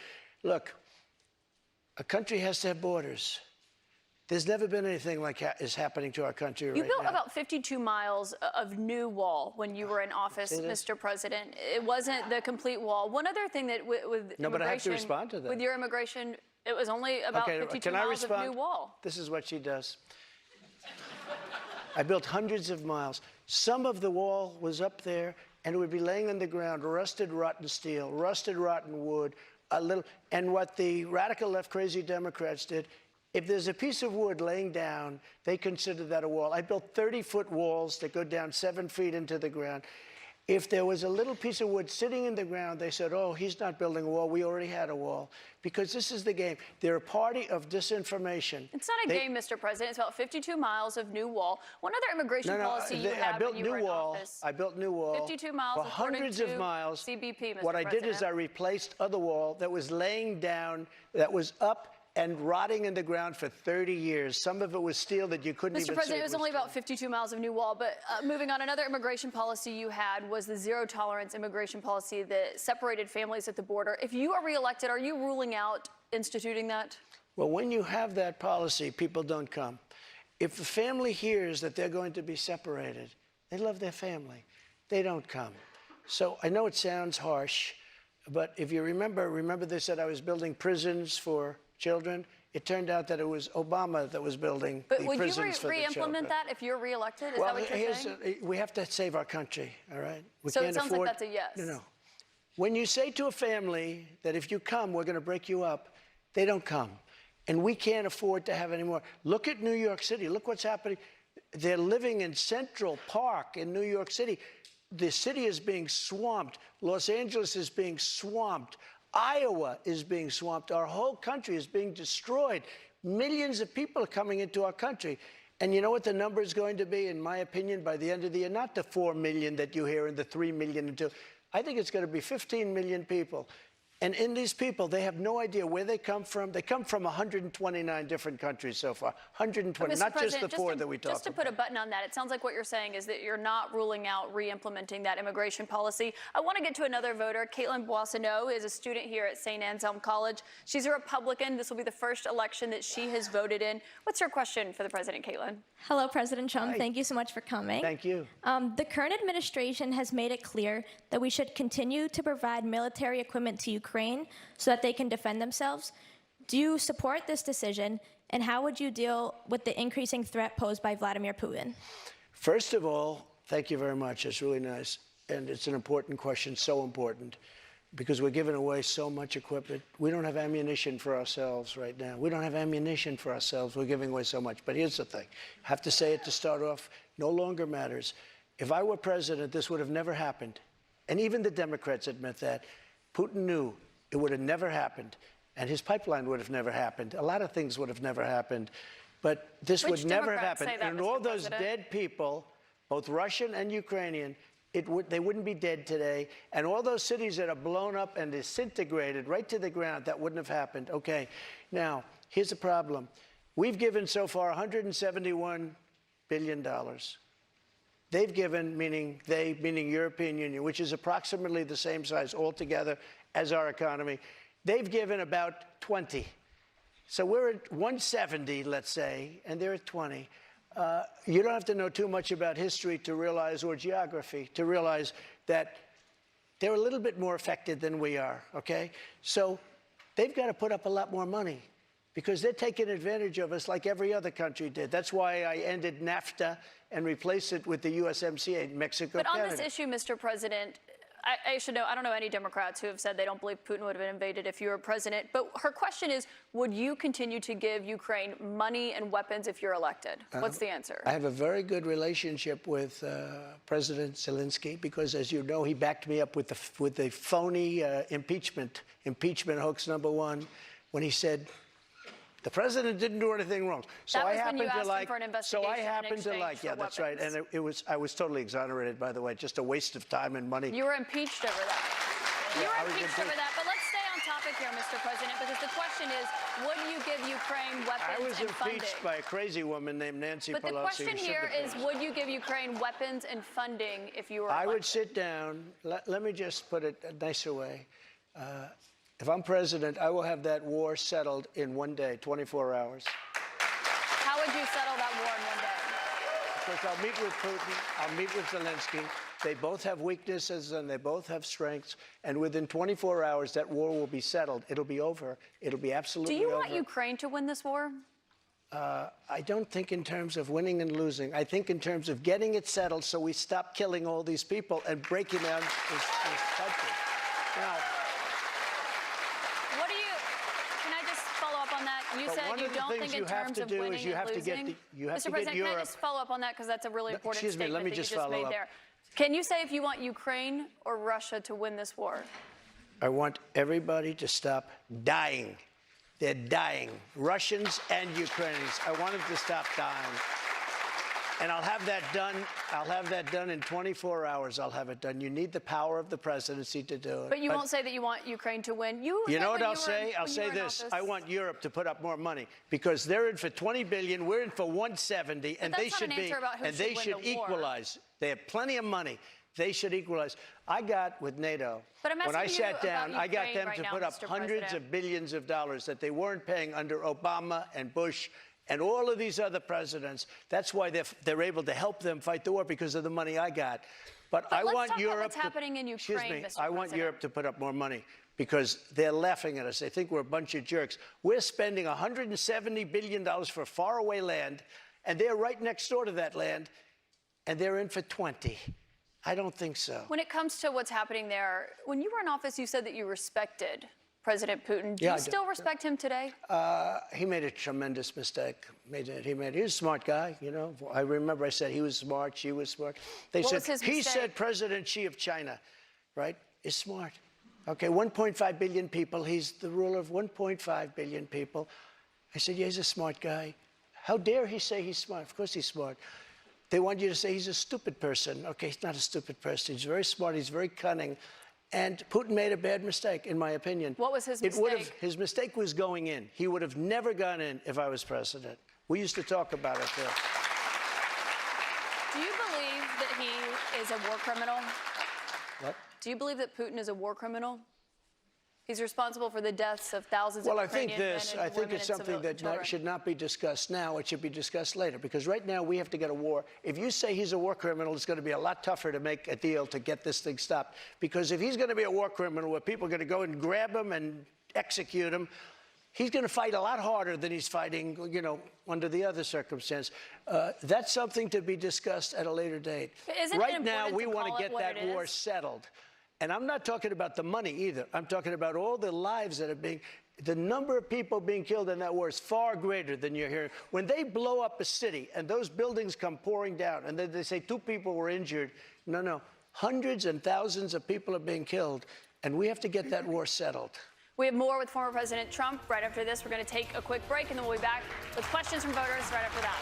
Look, a country has to have borders. There's never been anything like is happening to our country right now. You built about 52 miles of new wall when you were in office, Mr. President. It wasn't the complete wall. One other thing that with No, but I have to respond to that. With your immigration, it was only about 52 miles of new wall. This is what she does. I built hundreds of miles. Some of the wall was up there, and it would be laying on the ground, rusted, rotten steel, rusted, rotten wood, and what the radical left crazy Democrats did, if there's a piece of wood laying down, they consider that a wall. I built 30-foot walls that go down 7 feet into the ground. If there was a little piece of wood sitting in the ground, they said, oh, he's not building a wall. We already had a wall. Because this is the game. They're a party of disinformation. It's not a game, Mr. President. It's about 52 miles of new wall. One other immigration policy you had when you were in office. I built new wall. 52 miles for hundreds of miles. CBP, Mr. What I President. did is I replaced other wall that was laying down, that was up and rotting in the ground for 30 years. Some of it was steel that you couldn't even see. Mr. President, it was only about 52 miles of new wall. But moving on, another immigration policy you had was the zero-tolerance immigration policy that separated families at the border. If you are reelected, are you ruling out instituting that? Well, when you have that policy, people don't come. If a family hears that they're going to be separated, they love their family. They don't come. So I know it sounds harsh, But if you remember they said I was building prisons for children. It turned out that it was Obama that was building the prisons for the children. But would you re-implement that if you're reelected? Is well, that what you're saying? we have to save our country, all right? We So can't it sounds afford, like that's a yes. No. When you say to a family that if you come, we're going to break you up, they don't come. And we can't afford to have any more. Look at New York City. Look what's happening. They're living in Central Park in New York City. The city is being swamped. Los Angeles is being swamped. Iowa is being swamped. Our whole country is being destroyed. Millions of people are coming into our country. And you know what the number is going to be, in my opinion, by the end of the year? Not the 4 million that you hear and the 3 million. I think it's going to be 15 million people. And in these people, they have no idea where they come from. They come from 129 different countries so far. 120, not just the 4 that we talked about. Just to put a button on that, it sounds like what you're saying is that you're not ruling out re-implementing that immigration policy. I want to get to another voter. Kaitlan Boissonneau is a student here at St. Anselm College. She's a Republican. This will be the first election that she has voted in. What's your question for the president, Kaitlan? Hello, President Trump. Hi. Thank you so much for coming. Thank you. The current administration has made it clear that we should continue to provide military equipment to Ukraine so that they can defend themselves. Do you support this decision, and how would you deal with the increasing threat posed by Vladimir Putin? First of all, thank you very much. It's really nice. And it's an important question, so important, because we're giving away so much equipment. We don't have ammunition for ourselves right now. We don't have ammunition for ourselves. We're giving away so much. But here's the thing. I have to say it to start off. No longer matters. If I were president, this would have never happened. And even the Democrats admit that. Putin knew it would have never happened. And his pipeline would have never happened. A lot of things would have never happened. But this would never have happened. And all those dead people, both Russian and Ukrainian, they wouldn't be dead today. And all those cities that are blown up and disintegrated right to the ground, that wouldn't have happened. Okay, now, here's the problem. We've given so far $171 billion. They've given, meaning European Union, which is approximately the same size altogether as our economy. They've given about 20. So we're at 170, let's say, and they're at 20. You don't have to know too much about history to realize, or geography, to realize that they're a little bit more affected than we are, okay? So they've got to put up a lot more money because they're taking advantage of us like every other country did. That's why I ended NAFTA and replaced it with the USMCA, Mexico, But on Canada. this issue, Mr. President, I should know, I don't know any Democrats who have said they don't believe Putin would have been invaded if you were president. But her question is, would you continue to give Ukraine money and weapons if you're elected? What's the answer? I have a very good relationship with President Zelensky because, as you know, he backed me up with the phony impeachment hoax #1 when he said the president didn't do anything wrong. So that was I happen when you to asked like. him for an So I investigation happen to in like. exchange Yeah, for that's right. weapons. And I was totally exonerated, by the way. Just a waste of time and money. You were impeached over that. You I were was impeached over impeached. that. But let's stay on topic here, Mr. President, because the question is, would you give Ukraine I weapons was and funding? impeached by a crazy woman named Nancy Pelosi. But the question who here should is, be would you give Ukraine weapons and funding if you were I elected? would sit down. Let me just put it a nicer way. If I'm president, I will have that war settled in 1 day, 24 hours. How would you settle that war in 1 day? Because I'll meet with Putin, I'll meet with Zelensky. They both have weaknesses and they both have strengths. And within 24 hours, that war will be settled. It'll be over. It'll be absolutely Do you over. want Ukraine to win this war? I don't think in terms of winning and losing. I think in terms of getting it settled so we stop killing all these people and breaking down this country. Now, What do you? Can I just follow up on that? You But said one you of the don't things think in you have terms to of do is winning you have and to get losing. you have Mr. to get President, can I Europe. just follow up on that because that's a really important Excuse me, statement let me that you just just follow made up. there. Can you say if you want Ukraine or Russia to win this war? I want everybody to stop dying. They're dying, Russians and Ukrainians. I want them to stop dying. And I'll have that done. I'll have that done in 24 hours. I'll have it done. You need the power of the presidency to do it. But you won't say that you want Ukraine to win. You said know what when I'll you were say? in- I'll when you say were in this. office. I want Europe to put up more money because they're in for 20 billion. We're in for 170, and that's they not should an be. answer about who And should they win should the war. equalize. They have plenty of money. They should equalize. I got with NATO. But I'm when I asking you sat down, about I got Ukraine them right to now, put up Mr. hundreds President. of billions of dollars that they weren't paying under Obama and Bush and all of these other presidents. That's why they're able to help them fight the war because of the money I got. But I let's want talk about Europe what's happening in excuse Ukraine, me, Mr. I want President. Europe to put up more money because they're laughing at us. They think we're a bunch of jerks. We're spending $170 billion for faraway land, and they're right next door to that land, and they're in for 20. I don't think so. When it comes to what's happening there, when you were in office, you said that you respected President Putin. Do Yeah, I you do. still respect him today? He made a tremendous mistake. He was a smart guy, you know. I remember I said he was smart, she was smart. They What said was his he mistake? said President Xi of China, right, is smart. Okay, 1.5 billion people. He's the ruler of 1.5 billion people. I said, yeah, he's a smart guy. How dare he say he's smart? Of course he's smart. They want you to say he's a stupid person. Okay, he's not a stupid person. He's very smart. He's very cunning. And Putin made a bad mistake, in my opinion. What was his mistake? His mistake was going in. He would have never gone in if I was president. We used to talk about it there. Do you believe that he is a war criminal? What? Do you believe that Putin is a war criminal? He's responsible for the deaths of thousands Well, of I think Ukrainian this. men I and think women it's and something civil that children. should not be discussed now. It should be discussed later. Because right now we have to get a war. If you say he's a war criminal, it's going to be a lot tougher to make a deal to get this thing stopped. Because if he's going to be a war criminal, where people are going to go and grab him and execute him, he's going to fight a lot harder than he's fighting, you know, under the other circumstance. That's something to be discussed at a later date. Isn't it Right now, important we to want call to it get what that it war is? settled. And I'm not talking about the money either. I'm talking about all the lives that are being, the number of people being killed in that war is far greater than you're hearing. When they blow up a city and those buildings come pouring down and then they say 2 people were injured, no, hundreds and thousands of people are being killed, and we have to get that war settled. We have more with former President Trump. Right after this, we're going to take a quick break, and then we'll be back with questions from voters right after that.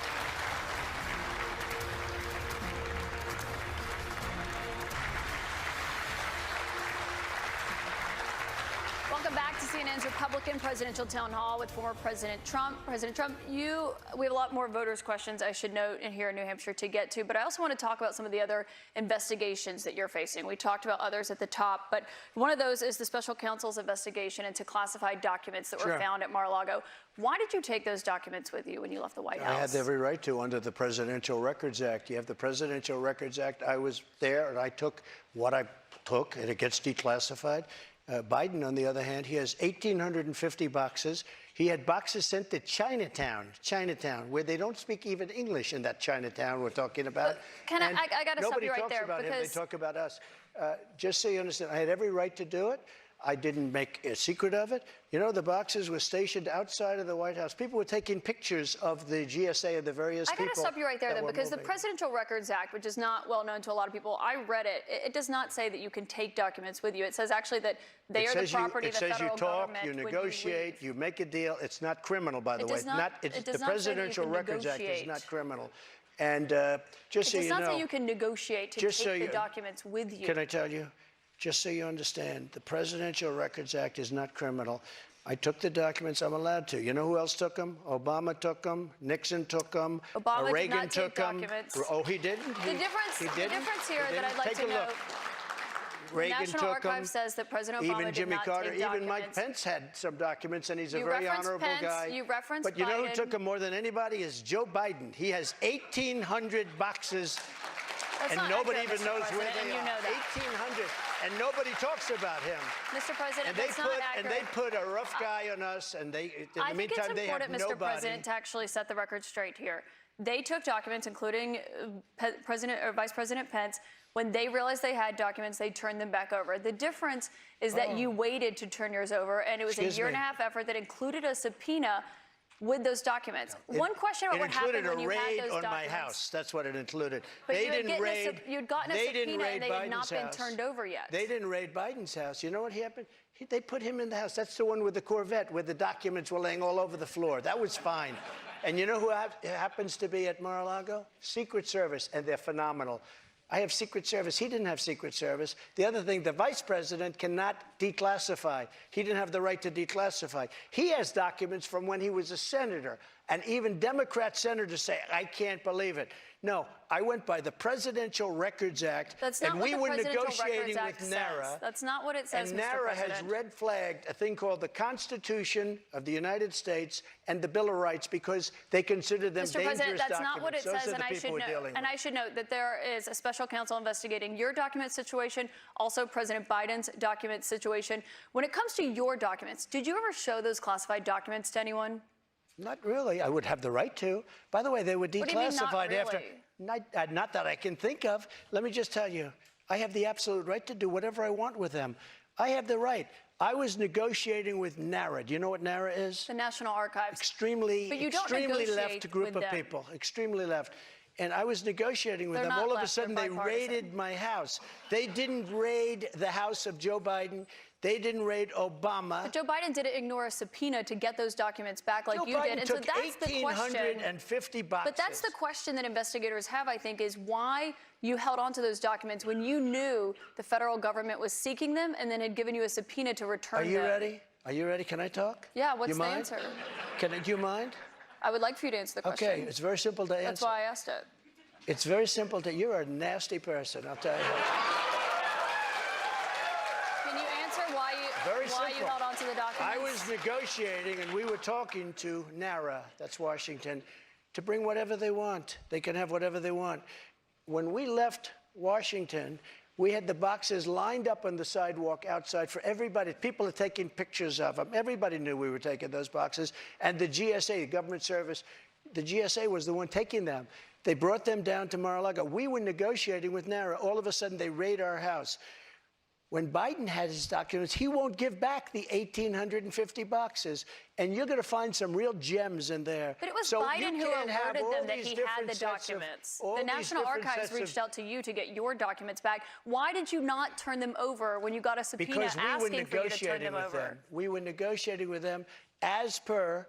Welcome back to CNN's Republican Presidential Town Hall with former President Trump. President Trump, we have a lot more voters' questions, I should note, in here in New Hampshire to get to, but I also want to talk about some of the other investigations that you're facing. We talked about others at the top, but one of those is the special counsel's investigation into classified documents that were found at Mar-a-Lago. Why did you take those documents with you when you left the White House? I had every right to under the Presidential Records Act. You have the Presidential Records Act. I was there, and I took what I took, and it gets declassified. Biden, on the other hand, he has 1,850 boxes. He had boxes sent to Chinatown, where they don't speak even English in that Chinatown we're talking about. Can I got to stop you right there. Nobody talks about him. They Because talk about us. Just so you understand, I had every right to do it. I didn't make a secret of it. You know, the boxes were stationed outside of the White House. People were taking pictures of the GSA of the various people. I got to stop you right there, that though, were because the moving. Presidential Records Act, which is not well known to a lot of people, I read it. It does not say that you can take documents with you. It says actually that they are the property of the federal It says you talk, government you when negotiate, leave. you make a deal. It's not criminal, by the It way. does not- it does The not say that you Presidential can Records Act is negotiate. not criminal. And just so It does you not know, say you can negotiate to just so take the you- documents with you. can I tell you? Just so you understand, the Presidential Records Act is not criminal. I took the documents. I'm allowed to. You know who else took them? Obama took them. Nixon took them. Obama did Reagan not take took them. documents. Oh, he didn't? The difference He didn't? here He that I'd didn't? like Take to a know, look. the Reagan National took Archive them. says that President Obama Even did Jimmy not Carter, take even Mike documents. Pence had some documents, and he's a You very referenced honorable Pence, guy. you referenced But you know who Biden. took them more than anybody is Joe Biden. He has 1,800 boxes, That's and not nobody accurate, even Mr. knows where President, they and are. you know that. 1,800, and nobody talks about him. Mr. President, And they that's not accurate. put a rough guy on us, and in I the think it's meantime, they have important, Mr. nobody. President, to actually set the record straight here. They took documents, including President or Vice President Pence. When they realized they had documents, they turned them back over. The difference is that you waited to turn yours over, and it was Excuse a year and a me. half effort that included a subpoena with those documents. One question about what happened when you had those It included a raid on documents. my house. That's what it included. But They you had didn't raid. you'd gotten a they subpoena didn't raid and they had not Biden's been house. turned over yet. They didn't raid Biden's house. You know what happened? They put him in the house. That's the one with the Corvette, where the documents were laying all over the floor. That was fine. And you know who happens to be at Mar-a-Lago? Secret Service, and they're phenomenal. I have Secret Service. He didn't have Secret Service. The other thing, the vice president cannot declassify. He didn't have the right to declassify. He has documents from when he was a senator. And even Democrat senators say, I can't believe it. No, I went by the Presidential Records Act, That's not and what we the were Presidential negotiating Records with Act NARA. says. That's not what it says, And Mr. NARA has President. red flagged a thing called the Constitution of the United States and the Bill of Rights because they consider them Mr. dangerous President, that's documents. not what it Those says, are the people we're dealing with. and I should note that there is a special counsel investigating your document situation, also President Biden's document situation. When it comes to your documents, did you ever show those classified documents to anyone? Not really. I would have the right to. By the way, they were declassified What do you mean, not after. really? Not that I can think of. Let me just tell you, I have the absolute right to do whatever I want with them. I have the right. I was negotiating with NARA. Do you know what NARA is? The National Archives. Extremely negotiate left group with of them. people. Extremely left. And I was negotiating with They're them. not All of a left, sudden, they're they bipartisan. raided my house. They didn't raid the house of Joe Biden. They didn't raid Obama. But Joe Biden didn't ignore a subpoena to get those documents back like Joe you Biden did. And so took that's the question. 1,850 boxes. But that's the question that investigators have, I think, is why you held on to those documents when you knew the federal government was seeking them and then had given you a subpoena to return them. Are you ready? Are you ready? Can I talk? Yeah, what's You the mind? answer? Do you mind? I would like for you to answer the question. Okay, it's very simple to answer. That's why I asked it. It's very simple to. You're a nasty person, I'll tell you. Can you answer why Very you simple. held on to the documents? I was negotiating, and we were talking to NARA, that's Washington, to bring whatever they want. They can have whatever they want. When we left Washington, we had the boxes lined up on the sidewalk outside for everybody. People are taking pictures of them. Everybody knew we were taking those boxes. And the GSA, the government service, the GSA was the one taking them. They brought them down to Mar-a-Lago. We were negotiating with NARA. All of a sudden, they raid our house. When Biden had his documents, he won't give back the 1,850 boxes. And you're going to find some real gems in there. But it was So Biden you who can't have alerted all them that these he had different the sets of- documents. all The these National different Archives sets of- reached out to you to get your documents back. Why did you not turn them over when you got a subpoena Because we were asking for you to turn negotiating them with over? them. We were negotiating with them as per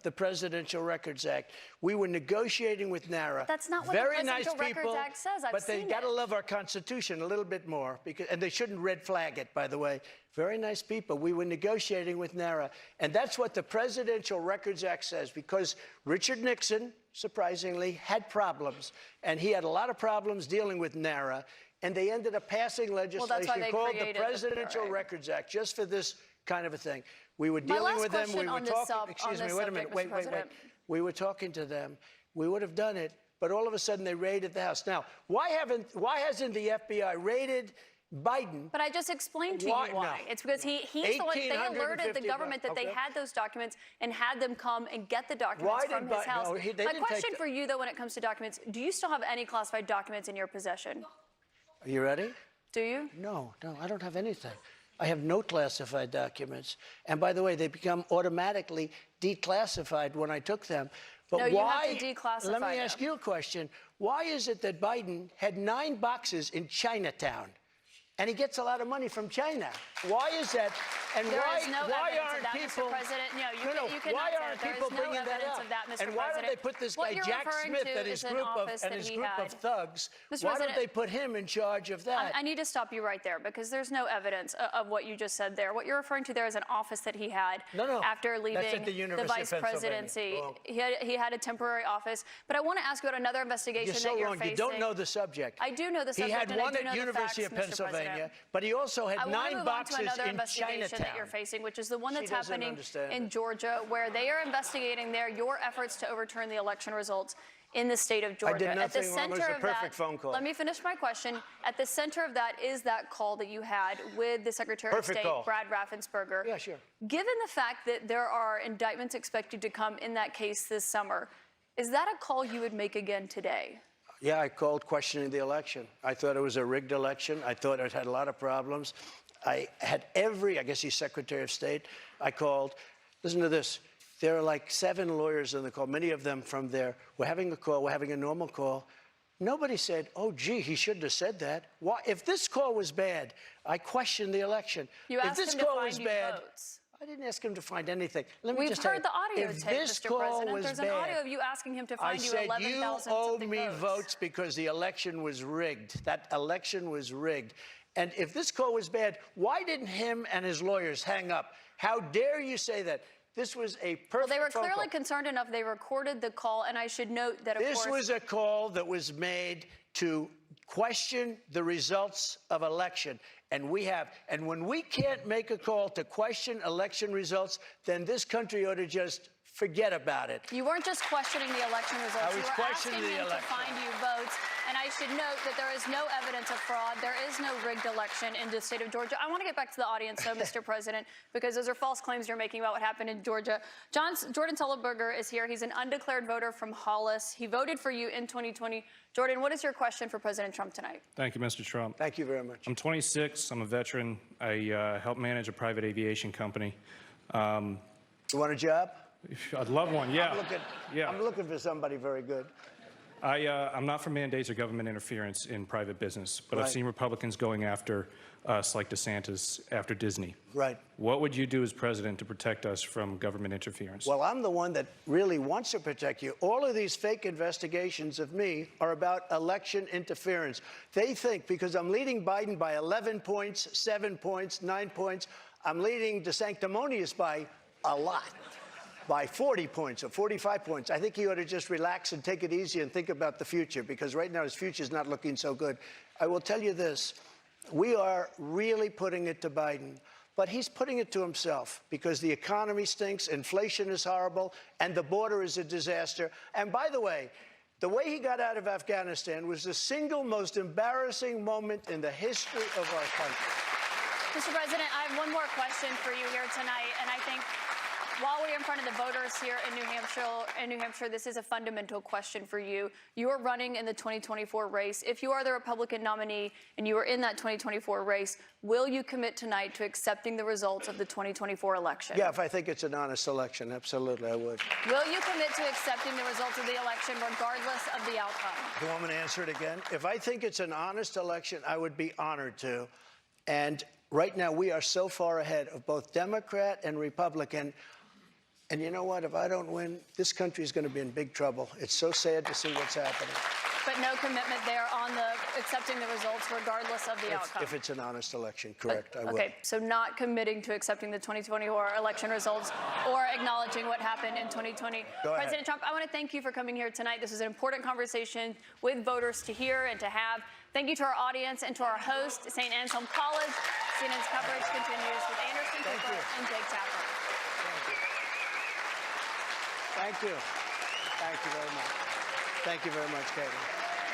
the Presidential Records Act. We were negotiating with NARA. That's not what the Very nice Presidential Records people, Act says. I've but they seen got to it. love our Constitution a little bit more, and they shouldn't red flag it, by the way. Very nice people. We were negotiating with NARA, and that's what the Presidential Records Act says, because Richard Nixon, surprisingly, had problems, and he had a lot of problems dealing with NARA, and they ended up passing legislation they called the created the Presidential PRA. Records Act just for this kind of a thing. We were My dealing last with them. We question were on this talking. Excuse me. this Wait a minute. subject, Wait. Mr. President. We were talking to them. We would have done it, but all of a sudden they raided the house. Now, why hasn't the FBI raided Biden? But I just explained to you Why? why. No. It's because he's the one, they alerted the 1,850 government that they okay. had those documents and had them come and get the documents Why did from his Biden- house. no, they My didn't take question the- for you, though, when it comes to documents, do you still have any classified documents in your possession? Are you ready? Do you? No, I don't have anything. I have no classified documents. And by the way, they become automatically declassified when I took them. But No, you have why? to declassify Let me ask them. you a question. Why is it that Biden had 9 boxes in Chinatown? And he gets a lot of money from China. Why is that? And There why, is no why evidence aren't of that, people? Mr. President. No, you cannot why say aren't that. There people is no bringing that evidence up? of that, Mr. And why don't they President. put this What guy you're Jack referring Smith to and his is an group of office that he had. thugs? Mr. Why don't President, they put him in charge of that? I need to stop you right there because there's no evidence of what you just said there. What you're referring to there is an office that he had No. after That's leaving at the University vice of Pennsylvania. presidency. Wrong. He had a temporary office. But I want to ask you about another investigation You're so that you're wrong. facing. You don't know the subject. I do know the subject. He had and I one do at know the University facts, of Mr. Pennsylvania, President. but he also had I want 9 to move boxes on to another in investigation that Chinatown. you're facing, which is the one She that's doesn't happening understand in it. Georgia, where they are investigating there your efforts to overturn the election results in the state of Georgia. did At the nothing wrong. It was center a of perfect that, phone call. let me finish my question. At the center of that is that call that you had with the Secretary Perfect of State, call. Brad Raffensperger. Yeah, sure. Given the fact that there are indictments expected to come in that case this summer, is that a call you would make again today? Yeah, I called questioning the election. I thought it was a rigged election. I thought it had a lot of problems. I had I guess he's Secretary of State. I called. Listen to this. There are like 7 lawyers on the call, many of them from there. We're having a call. We're having a normal call. Nobody said, oh, gee, he shouldn't have said that. Why? If this call was bad, I questioned the election. You if asked this him to call find was you bad, votes. I didn't ask him to find anything. Let me We've just tell heard you, the audio if tape, this Mr. call President. was There's an bad, audio of you asking him to I find you said, 11,000 you owe something me votes. votes because the election was rigged. That election was rigged. And if this call was bad, why didn't him and his lawyers hang up? How dare you say that? This was a perfect Well, they were phone clearly call. concerned enough. They recorded the call, and I should note that, of This course, was a call that was made to question the results of election. And when we can't make a call to question election results, then this country ought to just forget about it. you weren't just questioning the election results. I was You were questioning asking the him to election. find you votes. And I should note that there is no evidence of fraud. There is no rigged election in the state of Georgia. I want to get back to the audience, though, Mr. President, because those are false claims you're making about what happened in Georgia. Jordan Sullenberger is here. He's an undeclared voter from Hollis. He voted for you in 2020. Jordan, what is your question for President Trump tonight? Thank you, Mr. Trump. Thank you very much. I'm 26. I'm a veteran. I help manage a private aviation company. You want a job? I'd love one, yeah. I'm looking for somebody very good. I'm not for mandates or government interference in private business, but I've Right. seen Republicans going after us like DeSantis after Disney. Right. What would you do as president to protect us from government interference? Well, I'm the one that really wants to protect you. All of these fake investigations of me are about election interference. They think because I'm leading Biden by 11 points, 7 points, 9 points, I'm leading DeSanctimonious by a lot, by 40 points or 45 points. I think he ought to just relax and take it easy and think about the future, because right now his future is not looking so good. I will tell you this. We are really putting it to Biden, but he's putting it to himself because the economy stinks, inflation is horrible, and the border is a disaster. And by the way he got out of Afghanistan was the single most embarrassing moment in the history of our country. Mr. President, I have one more question for you here tonight, and I think while we're in front of the voters here in New Hampshire, this is a fundamental question for you. You are running in the 2024 race. If you are the Republican nominee and you are in that 2024 race, will you commit tonight to accepting the results of the 2024 election? Yeah, if I think it's an honest election, absolutely, I would. Will you commit to accepting the results of the election regardless of the outcome? You want me to answer it again? If I think it's an honest election, I would be honored to. And right now, we are so far ahead of both Democrat and Republican. And you know what? If I don't win, this country is going to be in big trouble. It's so sad to see what's happening. But no commitment there on the accepting the results regardless of the outcome. If it's an honest election, correct, I will. Okay, so not committing to accepting the 2024 election results or acknowledging what happened in 2020. Go ahead. President Trump, I want to thank you for coming here tonight. This is an important conversation with voters to hear and to have. Thank you to our audience and to our host, St. Anselm College. CNN's coverage continues with Anderson Cooper and Jake Tapper. Thank you. Thank you very much. Thank you very much, Kaitlan.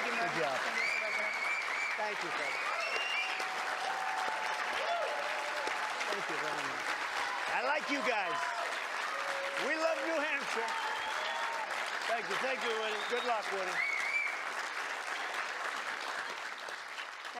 Good job. Thank you, Kaitlan. Thank you very much. I like you guys. We love New Hampshire. Thank you. Thank you, Woody. Good luck, Woody.